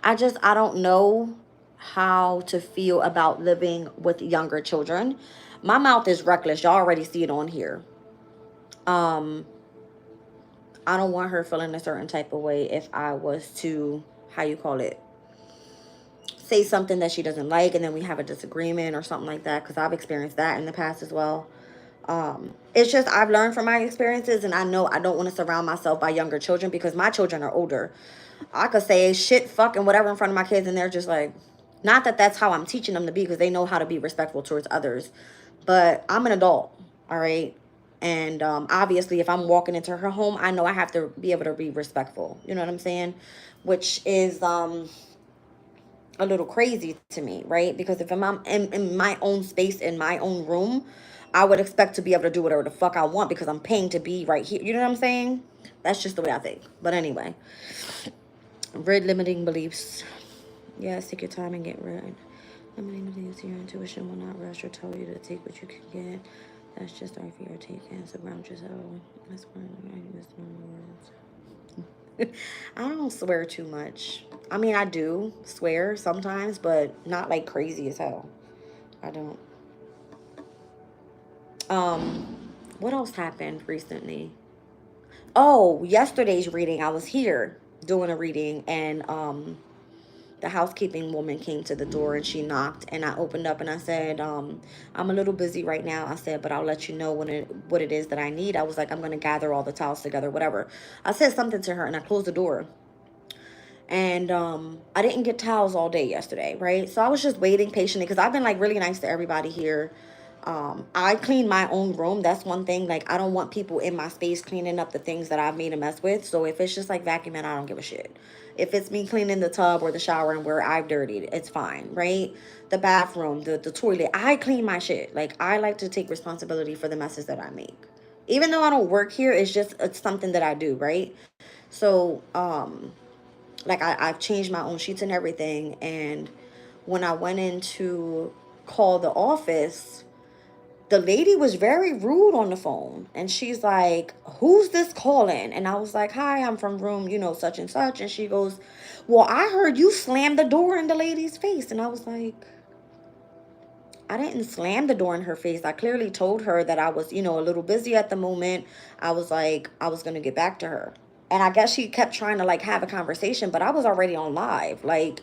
I don't know how to feel about living with younger children. My mouth is reckless. Y'all already see it on here. Um, I don't want her feeling a certain type of way if I was to, how you call it, say something that she doesn't like and then we have a disagreement or something like that, because I've experienced that in the past as well. It's just I've learned from my experiences, and I know I don't want to surround myself by younger children because my children are older. I could say shit, fucking whatever in front of my kids, and they're just like, not that that's how I'm teaching them to be, because they know how to be respectful towards others. But I'm an adult, all right? And obviously, if I'm walking into her home, I know I have to be able to be respectful. You know what I'm saying? Which is a little crazy to me, right? Because if I'm in my own space, in my own room, I would expect to be able to do whatever the fuck I want because I'm paying to be right here. You know what I'm saying? That's just the way I think. But anyway, rid limiting beliefs. Yes, take your time and get rid. Limiting beliefs, your intuition will not rush or tell you to take what you can get. That's just our fear of taking. So ground yourself. That's why I use words. I don't swear too much. I mean, I do swear sometimes, but not like crazy as hell. I don't. What else happened recently? Oh, yesterday's reading, I was here doing a reading, and the housekeeping woman came to the door and she knocked, and I opened up and I said, I'm a little busy right now. I said, but I'll let you know what it is that I need. I was like, I'm gonna gather all the towels together, whatever. I said something to her and I closed the door. And I didn't get towels all day yesterday, right? So I was just waiting patiently because I've been like really nice to everybody here. I clean my own room. That's one thing. Like, I don't want people in my space cleaning up the things that I've made a mess with. So if it's just like vacuuming, I don't give a shit. If it's me cleaning the tub or the shower and where I've dirtied, it's fine, right? The bathroom, the toilet, I clean my shit. Like, I like to take responsibility for the messes that I make. Even though I don't work here, it's something that I do, right? So, like I've changed my own sheets and everything. And when I went in to call the office, the lady was very rude on the phone. And she's like, "Who's this calling?" And I was like, "Hi, I'm from room, such and such." And she goes, "Well, I heard you slam the door in the lady's face." And I was like, I didn't slam the door in her face. I clearly told her that I was, a little busy at the moment. I was like, I was going to get back to her. And I guess she kept trying to like have a conversation, but I was already on live. Like,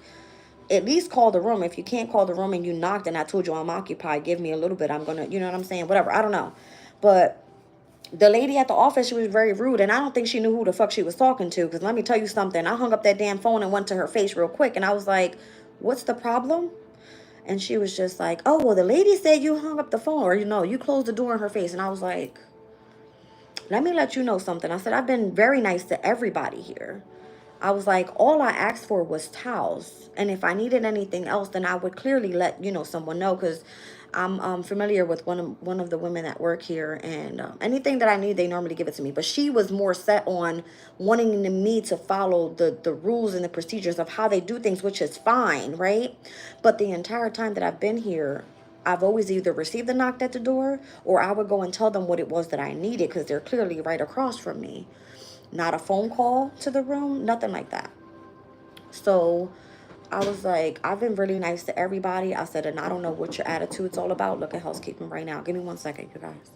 at least call the room. If you can't call the room and you knocked and I told you I'm occupied, give me a little bit. I'm going to, you know what I'm saying? Whatever. I don't know. But the lady at the office, she was very rude. And I don't think she knew who the fuck she was talking to. Because let me tell you something. I hung up that damn phone and went to her face real quick. And I was like, "What's the problem?" And she was just like, "Oh, well, the lady said you hung up the phone, or you closed the door in her face." And I was like, "Let me let you know something." I said, "I've been very nice to everybody here." I was like, "All I asked for was towels. And if I needed anything else, then I would clearly let, someone know, because I'm familiar with one of the women that work here. And anything that I need, they normally give it to me." But she was more set on wanting me to follow the rules and the procedures of how they do things, which is fine, right? But the entire time that I've been here, I've always either received the knock at the door, or I would go and tell them what it was that I needed, because they're clearly right across from me. Not a phone call to the room, nothing like that. So I was like, I've been really nice to everybody. I said, and I don't know what your attitude's all about. Look at housekeeping right now. Give me 1 second, you guys.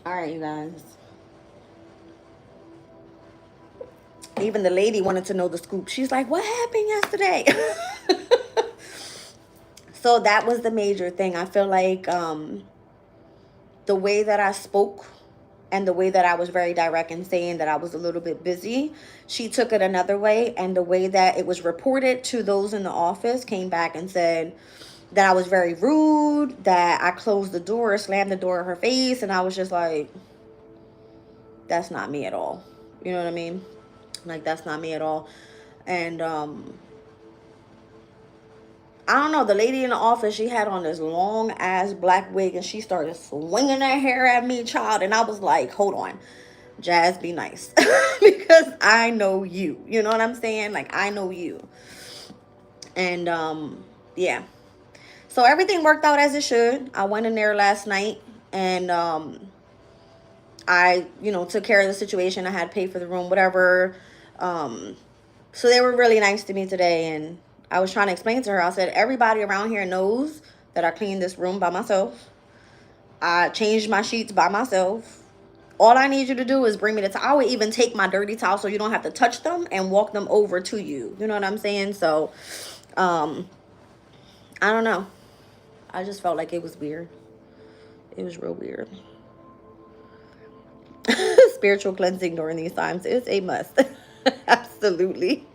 All right, you guys. Even the lady wanted to know the scoop. She's like, what happened yesterday? So that was the major thing. I feel like the way that I spoke and the way that I was very direct in saying that I was a little bit busy, she took it another way. And the way that it was reported to those in the office came back and said that I was very rude, that I closed the door, slammed the door in her face. And I was just like, that's not me at all. You know what I mean? Like, that's not me at all. And I don't know, the lady in the office, she had on this long ass black wig and she started swinging her hair at me, child. And I was like, hold on, Jazz, be nice. Because I know you. You know what I'm saying? Like, I know you. And yeah. So everything worked out as it should. I went in there last night and I, took care of the situation. I had to pay for the room, whatever. So they were really nice to me today, and I was trying to explain to her. I said, everybody around here knows that I cleaned this room by myself. I changed my sheets by myself. All I need you to do is bring me the towel. I would even take my dirty towel so you don't have to touch them and walk them over to you. You know what I'm saying? So, I don't know. I just felt like it was weird. It was real weird. Spiritual cleansing during these times is a must. Absolutely.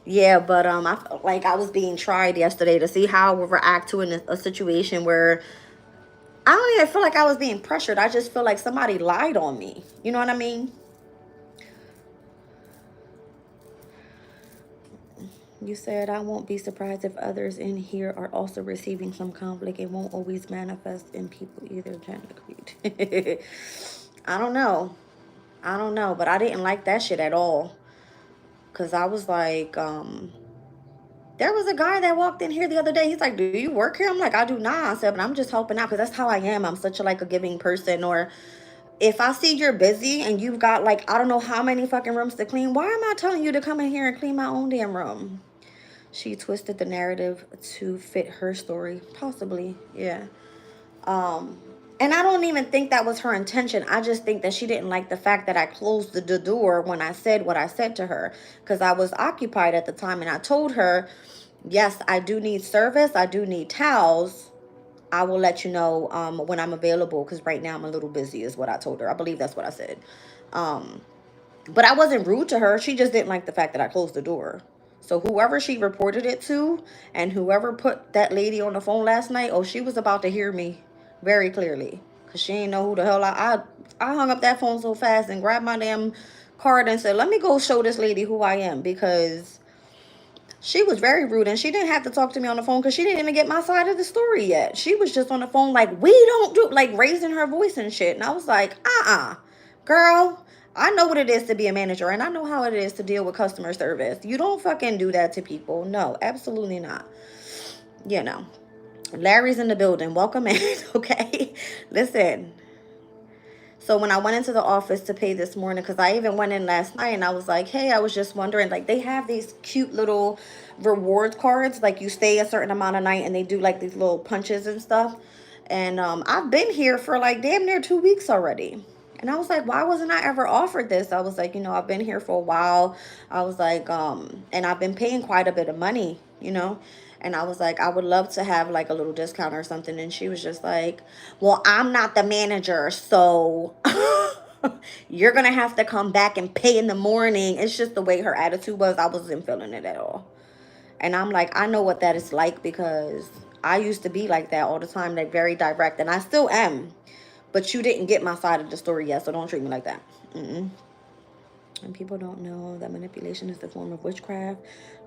Yeah, but I felt like I was being tried yesterday to see how I would react to a situation where I don't even feel like I was being pressured. I just feel like somebody lied on me. You know what I mean? You said I won't be surprised if others in here are also receiving some conflict. It won't always manifest in people either. Jen agreed. I don't know. I don't know, but I didn't like that shit at all. Cause I was like, there was a guy that walked in here the other day. He's like, do you work here? I'm like, I do not. I said, but I'm just helping out because that's how I am. I'm such a giving person. Or if I see you're busy and you've got I don't know how many fucking rooms to clean, why am I telling you to come in here and clean my own damn room? She twisted the narrative to fit her story. Possibly, yeah. And I don't even think that was her intention. I just think that she didn't like the fact that I closed the door when I said what I said to her. Because I was occupied at the time and I told her, yes, I do need service. I do need towels. I will let you know when I'm available because right now I'm a little busy is what I told her. I believe that's what I said. But I wasn't rude to her. She just didn't like the fact that I closed the door. So whoever she reported it to and whoever put that lady on the phone last night, oh, she was about to hear me very clearly. Because she didn't know who the hell I hung up that phone so fast and grabbed my damn card and said, let me go show this lady who I am. Because she was very rude and she didn't have to talk to me on the phone because she didn't even get my side of the story yet. She was just on the phone like, we don't do, raising her voice and shit. And I was like, girl, I know what it is to be a manager and I know how it is to deal with customer service. You don't fucking do that to people. No, absolutely not. You know, Larry's in the building. Welcome in, okay? Listen. So when I went into the office to pay this morning, because I even went in last night and I was like, hey, I was just wondering, they have these cute little reward cards, you stay a certain amount of night and they do these little punches and stuff. And I've been here for damn near 2 weeks already. And I was like, why wasn't I ever offered this? I was like, I've been here for a while. I was like, and I've been paying quite a bit of money, And I was like, I would love to have a little discount or something. And she was just like, well, I'm not the manager, so you're going to have to come back and pay in the morning. It's just the way her attitude was. I wasn't feeling it at all. And I'm like, I know what that is like because I used to be like that all the time, very direct. And I still am. But you didn't get my side of the story yet, so don't treat me like that. And people don't know that manipulation is the form of witchcraft.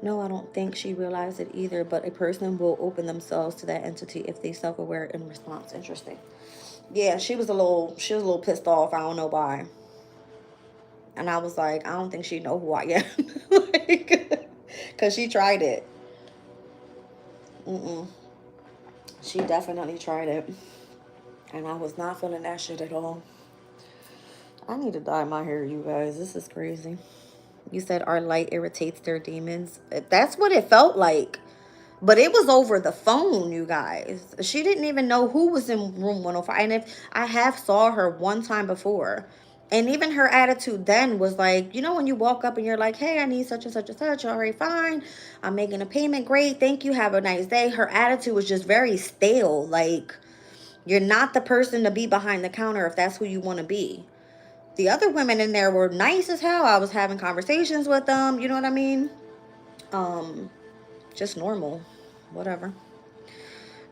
No, I don't think she realized it either, but a person will open themselves to that entity if they self-aware in response. Interesting. Yeah, she was a little pissed off. I don't know why. And I was like, I don't think she know who I am. Because she tried it. She definitely tried it. And I was not feeling that shit at all. I need to dye my hair, you guys. This is crazy. You said our light irritates their demons. That's what it felt like. But it was over the phone, you guys. She didn't even know who was in room 105. And if I have saw her one time before. And even her attitude then was like, you know, when you walk up and you're like, hey, I need such and such and such. All right, fine. I'm making a payment. Great. Thank you. Have a nice day. Her attitude was just very stale. Like, you're not the person to be behind the counter if that's who you want to be. The other women in there were nice as hell. I was having conversations with them. You know what I mean? Um, just normal. Whatever.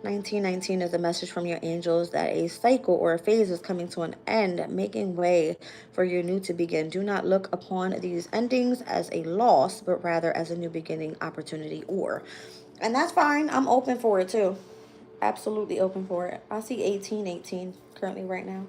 1919 is a message from your angels that a cycle or a phase is coming to an end, making way for your new to begin. Do not look upon these endings as a loss, but rather as a new beginning, opportunity, or. And that's fine. I'm open for it too. Absolutely open for it. I see 1818 currently right now.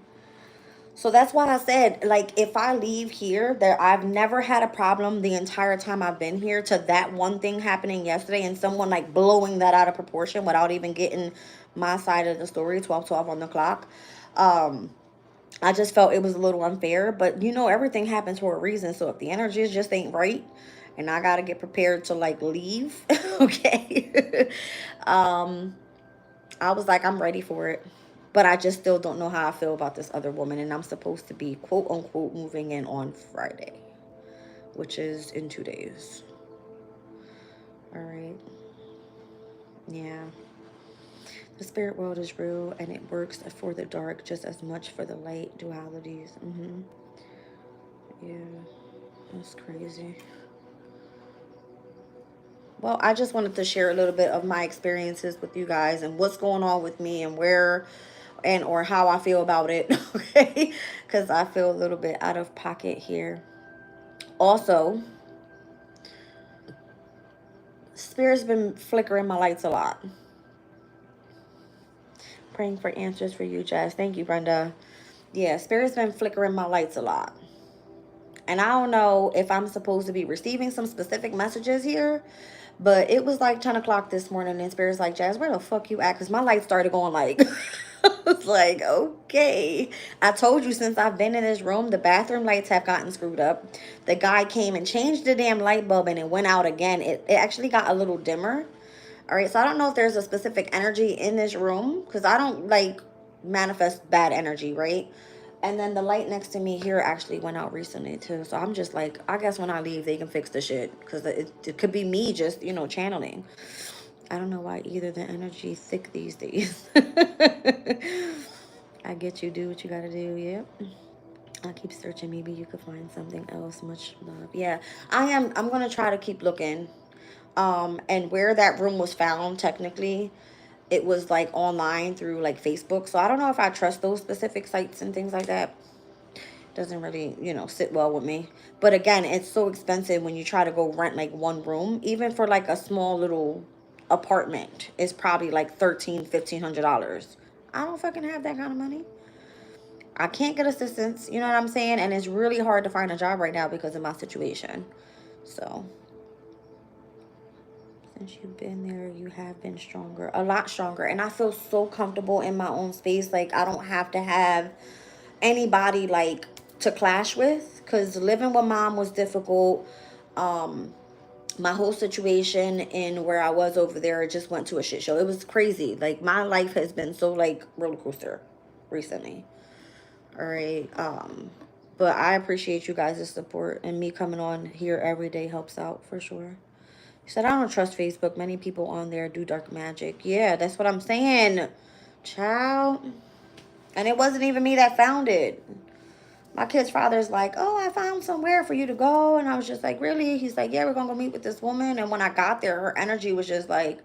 So that's why I said, like, if I leave here, there I've never had a problem the entire time I've been here to that one thing happening yesterday and someone like blowing that out of proportion without even getting my side of the story, 12:12 on the clock. Um, I just felt it was a little unfair, but you know, everything happens for a reason. So if the energy just ain't right and I gotta get prepared to like leave, okay. um I was like, I'm ready for it. But I just still don't know how I feel about this other woman. And I'm supposed to be, quote unquote, moving in on Friday, which is in 2 days. All right. Yeah. The spirit world is real and it works for the dark just as much for the light dualities. Yeah. That's crazy. Well, I just wanted to share a little bit of my experiences with you guys and what's going on with me and where and or how I feel about it, okay? Because I feel a little bit out of pocket here. Also, Spirit's been flickering my lights a lot. Praying for answers for you, Jazz. Thank you, Brenda. Yeah, Spirit's been flickering my lights a lot. And I don't know if I'm supposed to be receiving some specific messages here, but it was like 10 o'clock this morning, and Spirit's like, Jazz, where the fuck you at? Because my lights started going like, it's like, okay. I told you since I've been in this room, the bathroom lights have gotten screwed up. The guy came and changed the damn light bulb, and it went out again. It actually got a little dimmer. All right, so I don't know if there's a specific energy in this room, because I don't like manifest bad energy, right? And then the light next to me here actually went out recently too. So I'm just like, I guess when I leave, they can fix the shit. Because it could be me just, you know, channeling. I don't know why either. The energy thick these days. I get you. Do what you got to do. Yep. I'll keep searching. Maybe you could find something else. Much love. Yeah, I am. I'm going to try to keep looking. And where that room was found, technically, it was like online through like Facebook. So I don't know if I trust those specific sites and things like that. Doesn't really, you know, sit well with me. But again, it's so expensive when you try to go rent like one room, even for like a small little apartment. It's probably like $1,300, $1,500. I don't fucking have that kind of money. I can't get assistance, you know what I'm saying? And it's really hard to find a job right now because of my situation. So since you've been there, you have been stronger, a lot stronger. And I feel so comfortable in my own space. Like, I don't have to have anybody, like, to clash with. Because living with mom was difficult. My whole situation in where I was over there just went to a shit show. It was crazy. Like, my life has been so, like, roller coaster recently. All right. But I appreciate you guys' support. And me coming on here every day helps out for sure. He said, I don't trust Facebook. Many people on there do dark magic. Yeah, that's what I'm saying. Child. And it wasn't even me that found it. My kid's father's like, oh, I found somewhere for you to go. And I was just like, really? He's like, yeah, we're going to go meet with this woman. And when I got there, her energy was just like,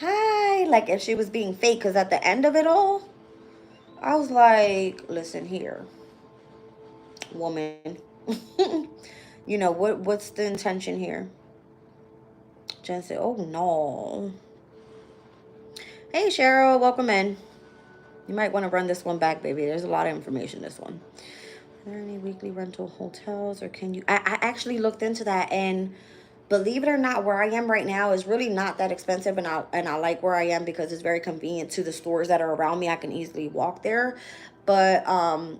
hi. Like if she was being fake. Because at the end of it all, I was like, listen here, woman. You know, what's the intention here? Jen said, oh, no. Hey, Cheryl, welcome in. You might want to run this one back, baby. There's a lot of information, this one. Are there any weekly rental hotels, or can you... I actually looked into that, and believe it or not, where I am right now is really not that expensive, and I like where I am because it's very convenient to the stores that are around me. I can easily walk there. But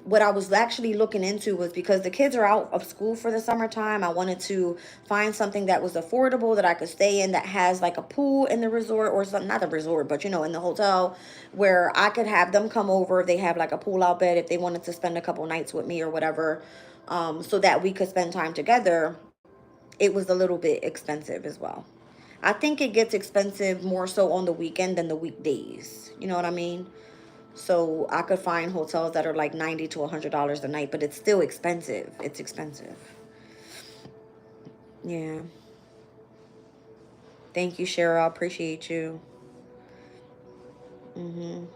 what I was actually looking into was because the kids are out of school for the summertime, I wanted to find something that was affordable that I could stay in that has like a pool in the resort or something, not the resort, but you know, in the hotel where I could have them come over. They have like a pull out bed if they wanted to spend a couple nights with me or whatever, so that we could spend time together. It was a little bit expensive as well. I think it gets expensive more so on the weekend than the weekdays. You know what I mean? So I could find hotels that are like $90 to $100 a night, but it's still expensive. It's expensive. Yeah. Thank you, Cheryl. I appreciate you. Mhm.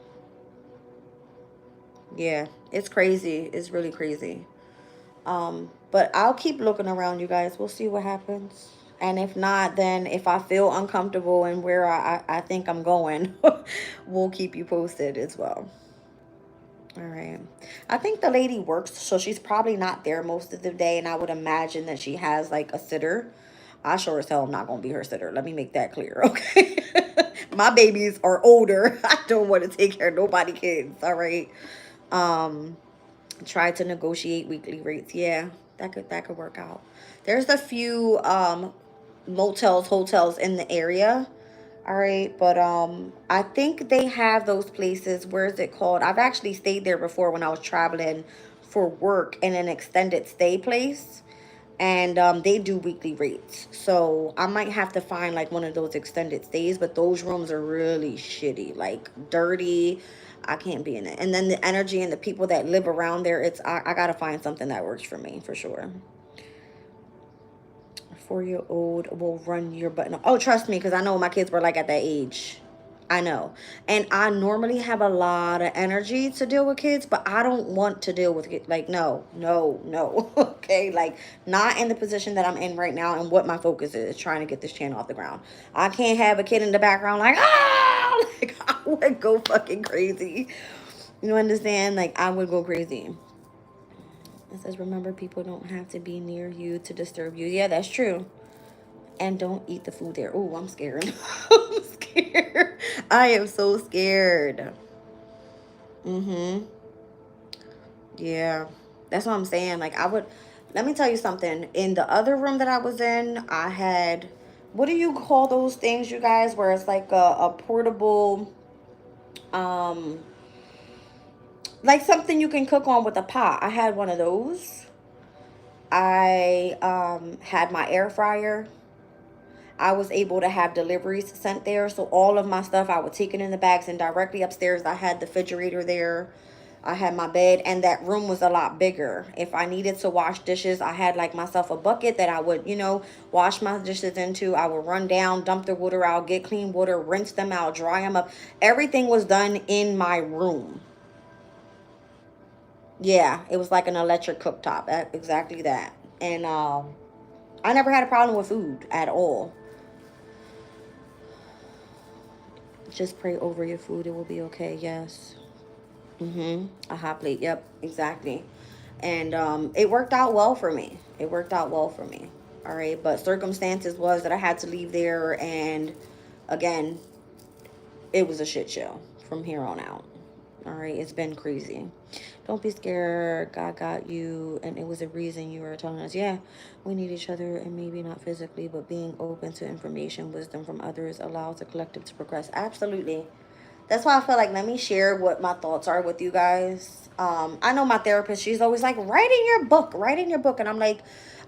Yeah. It's crazy. It's really crazy. But I'll keep looking around, you guys. We'll see what happens. And if not, then if I feel uncomfortable and where I think I'm going, we'll keep you posted as well. All right. I think the lady works, so she's probably not there most of the day, and I would imagine that she has like a sitter. I sure as hell am not gonna be her sitter. Let me make that clear, okay? My babies are older. I don't want to take care of nobody kids. All right. Um, Try to negotiate weekly rates. Yeah, that could work out. There's a few motels, hotels in the area. All right, but I think they have those places. Where is it called? I've actually stayed there before when I was traveling for work in an extended stay place, and they do weekly rates. So I might have to find like one of those extended stays, but those rooms are really shitty, like dirty. I can't be in it. And then the energy and the people that live around there, I gotta find something that works for me for sure. 4-year old will run your button. Oh, trust me, because I know my kids were like at that age. I know. And I normally have a lot of energy to deal with kids, but I don't want to deal with it. Like, no, no, no. Okay. Like, not in the position that I'm in right now and what my focus is trying to get this channel off the ground. I can't have a kid in the background like, ah, like, I would go fucking crazy. You understand? Like, I would go crazy. It says, remember, people don't have to be near you to disturb you. Yeah, that's true. And don't eat the food there. Oh, I'm scared. I'm scared. I am so scared. Mm-hmm. Yeah. That's what I'm saying. Like, let me tell you something. In the other room that I was in, I had, what do you call those things, you guys, where it's like a portable, um, like something you can cook on with a pot. I had one of those. I had my air fryer. I was able to have deliveries sent there. So all of my stuff, I would take it in the bags, and directly upstairs, I had the refrigerator there. I had my bed, and that room was a lot bigger. If I needed to wash dishes, I had like myself a bucket that I would, wash my dishes into. I would run down, dump the water out, get clean water, rinse them out, dry them up. Everything was done in my room. Yeah, it was like an electric cooktop. Exactly that. And I never had a problem with food at all. Just pray over your food. It will be okay. Yes. Mm-hmm. A hot plate. Yep. Exactly. And it worked out well for me. It worked out well for me. All right. But circumstances was that I had to leave there. And again, it was a shit show from here on out. All right. It's been crazy. Don't be scared. God got you. And it was a reason you were telling us, yeah, we need each other, and maybe not physically, but being open to information, wisdom from others allows the collective to progress. Absolutely. That's why I feel like let me share what my thoughts are with you guys. I know my therapist, she's always like, write in your book, write in your book. And I'm like,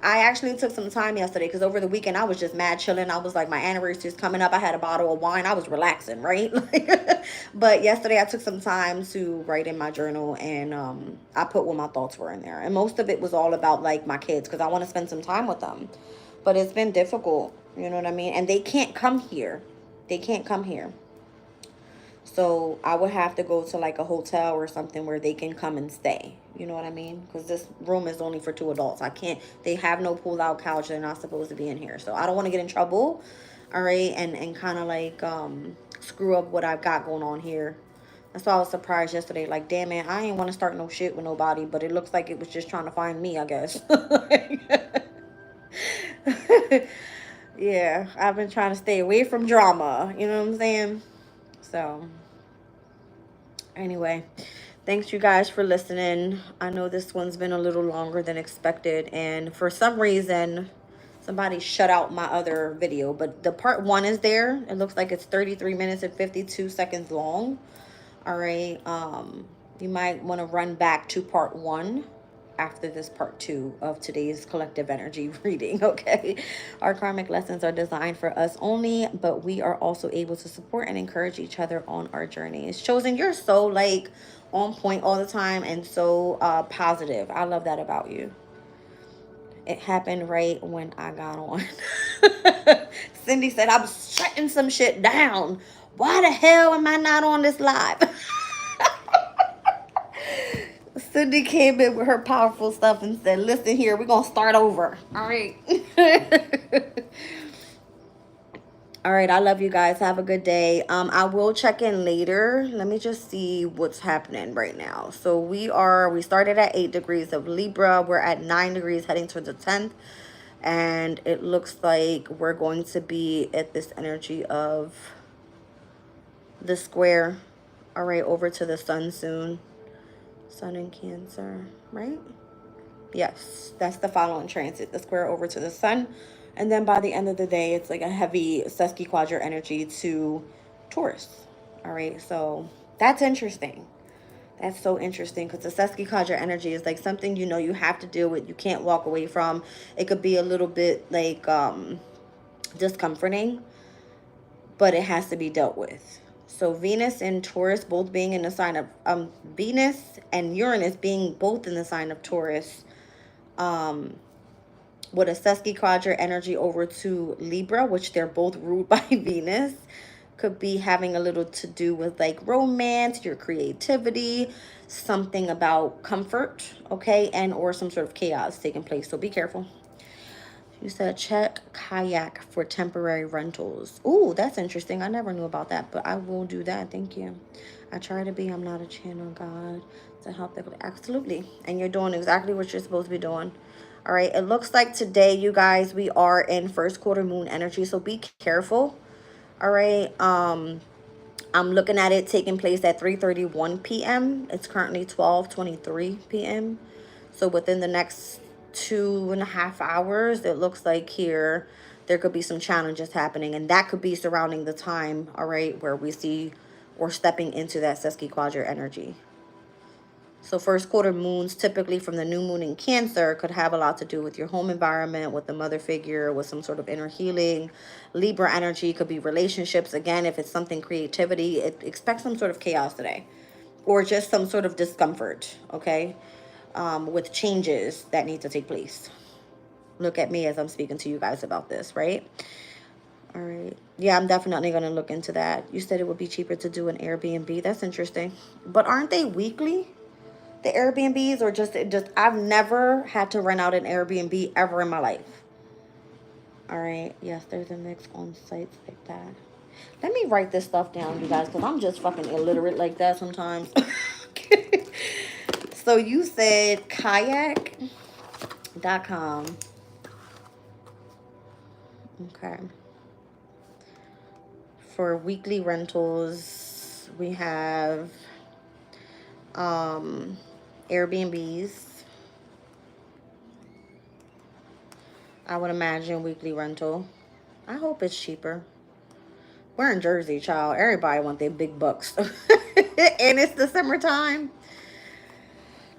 I actually took some time yesterday because over the weekend I was just mad chilling. I was like, my anniversary is coming up. I had a bottle of wine. I was relaxing, right? But yesterday I took some time to write in my journal, and I put what my thoughts were in there. And most of it was all about like my kids because I want to spend some time with them. But it's been difficult, you know what I mean? And they can't come here. They can't come here. So I would have to go to like a hotel or something where they can come and stay. You know what I mean? Because this room is only for two adults. I can't, they have no pull out couch. They're not supposed to be in here. So I don't want to get in trouble. All right. And kind of like screw up what I've got going on here. That's why I was surprised yesterday. Like, damn man, I ain't want to start no shit with nobody. But it looks like it was just trying to find me, I guess. Yeah. I've been trying to stay away from drama. You know what I'm saying? So. Anyway, Thanks you guys for listening. I know this one's been a little longer than expected, and for some reason somebody shut out my other video, but the part one is there. It looks like it's 33 minutes and 52 seconds long. All right. You might want to run back to part one after this part two of today's collective energy reading. Okay. Our karmic lessons are designed for us only, but we are also able to support and encourage each other on our journey. It's chosen. You're so like on point all the time and so positive. I love that about you. It happened right when I got on. Cindy said, I was shutting some shit down. Why the hell am I not on this live? Cindy came in with her powerful stuff and said, listen here, we're going to start over. All right. All right. I love you guys. Have a good day. I will check in later. Let me just see what's happening right now. So we started at 8 degrees of Libra. We're at 9 degrees heading towards the 10th. And it looks like we're going to be at this energy of the square. All right. Over to the sun soon. Sun in Cancer, right? Yes, that's the following transit, the square over to the sun. And then by the end of the day, it's like a heavy Sesquiquadrant energy to Taurus. All right, so that's interesting. That's so interesting because the Sesquiquadrant energy is like something you know you have to deal with. You can't walk away from. It could be a little bit like discomforting, but it has to be dealt with. So Venus and Taurus both being in the sign of Venus and Uranus being both in the sign of Taurus, with a Sesquiquadrant energy over to Libra, which they're both ruled by Venus, could be having a little to do with like romance, your creativity, something about comfort, okay, and or some sort of chaos taking place. So be careful. You said check kayak for temporary rentals. Ooh, that's interesting. I never knew about that, but I will do that. Thank you. I try to be. I'm not a channel god to help people. Absolutely. And you're doing exactly what you're supposed to be doing. All right. It looks like today, you guys, we are in first quarter moon energy. So be careful. All right. I'm looking at it taking place at 3:31 p.m. It's currently 12:23 p.m. So within the next 2.5 hours, it looks like here there could be some challenges happening, and that could be surrounding the time, all right, where we see or stepping into that Sesquiquadrant energy. So first quarter moons, typically from the new moon in Cancer, could have a lot to do with your home environment, with the mother figure, with some sort of inner healing. Libra energy could be relationships. Again, if it's something creativity, expect some sort of chaos today, or just some sort of discomfort, okay, with changes that need to take place. Look at me as I'm speaking to you guys about this, right? All right. Yeah, I'm definitely going to look into that. You said it would be cheaper to do an Airbnb. That's interesting. But aren't they weekly? The Airbnbs, or just I've never had to rent out an Airbnb ever in my life. All right. Yes, there's a mix on sites like that. Let me write this stuff down, you guys, because I'm just fucking illiterate like that sometimes. So you said kayak.com. Okay. For weekly rentals, we have Airbnbs. I would imagine weekly rental. I hope it's cheaper. We're in Jersey, child. Everybody want their big bucks. And it's the summertime.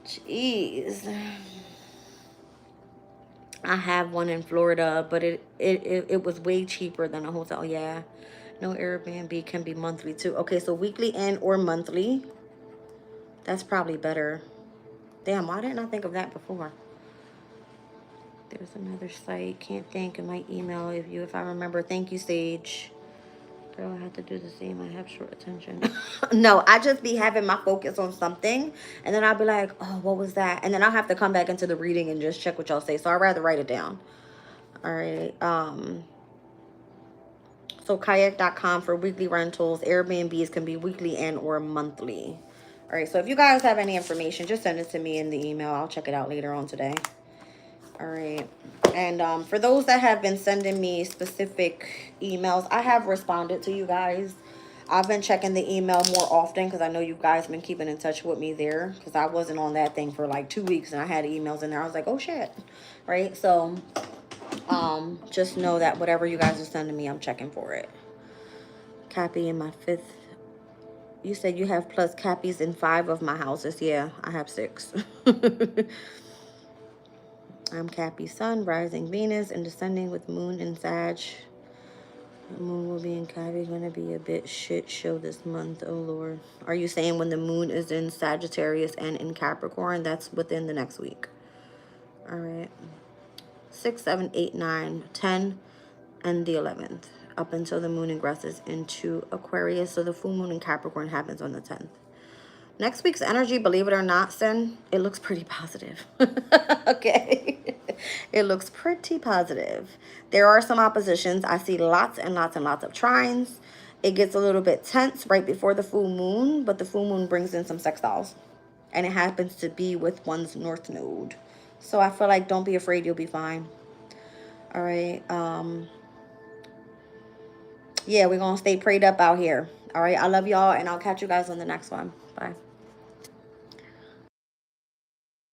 Jeez. I have one in Florida, but it was way cheaper than a hotel. Yeah. No, Airbnb can be monthly too. Okay, so weekly and or monthly. That's probably better. Damn, why didn't I think of that before? There's another site. Can't think of my email if I remember. Thank you, Sage. Girl, I have to do the same. I have short attention. No, I just be having my focus on something, and then I'll be like, oh, what was that? And then I'll have to come back into the reading and just check what y'all say. So I'd rather write it down. All right. So kayak.com for weekly rentals. Airbnbs can be weekly and or monthly. All right. So if you guys have any information, just send it to me in the email. I'll check it out later on today. All right. And for those that have been sending me specific emails, I have responded to you guys. I've been checking the email more often because I know you guys been keeping in touch with me there, because I wasn't on that thing for like 2 weeks and I had emails in there. I was like, oh shit. Right? So just know that whatever you guys are sending me, I'm checking for it. Copy in my 5th. You said you have plus Cappies in 5 of my houses. Yeah, I have 6. I'm Cappy Sun, rising Venus, and descending with Moon in Sag. The moon will be in Cappy. Going to be a bit shit show this month. Oh, Lord. Are you saying when the moon is in Sagittarius and in Capricorn? That's within the next week. All right. 6, 7, 8, 9, 10, and the 11th. Up until the moon ingresses into Aquarius. So the full moon in Capricorn happens on the 10th. Next week's energy, believe it or not, Sin, it looks pretty positive. Okay. It looks pretty positive. There are some oppositions. I see lots and lots and lots of trines. It gets a little bit tense right before the full moon, but the full moon brings in some sextiles. And it happens to be with one's north node. So I feel like don't be afraid, you'll be fine. All right. Yeah, we're going to stay prayed up out here. All right. I love y'all, and I'll catch you guys on the next one. Bye.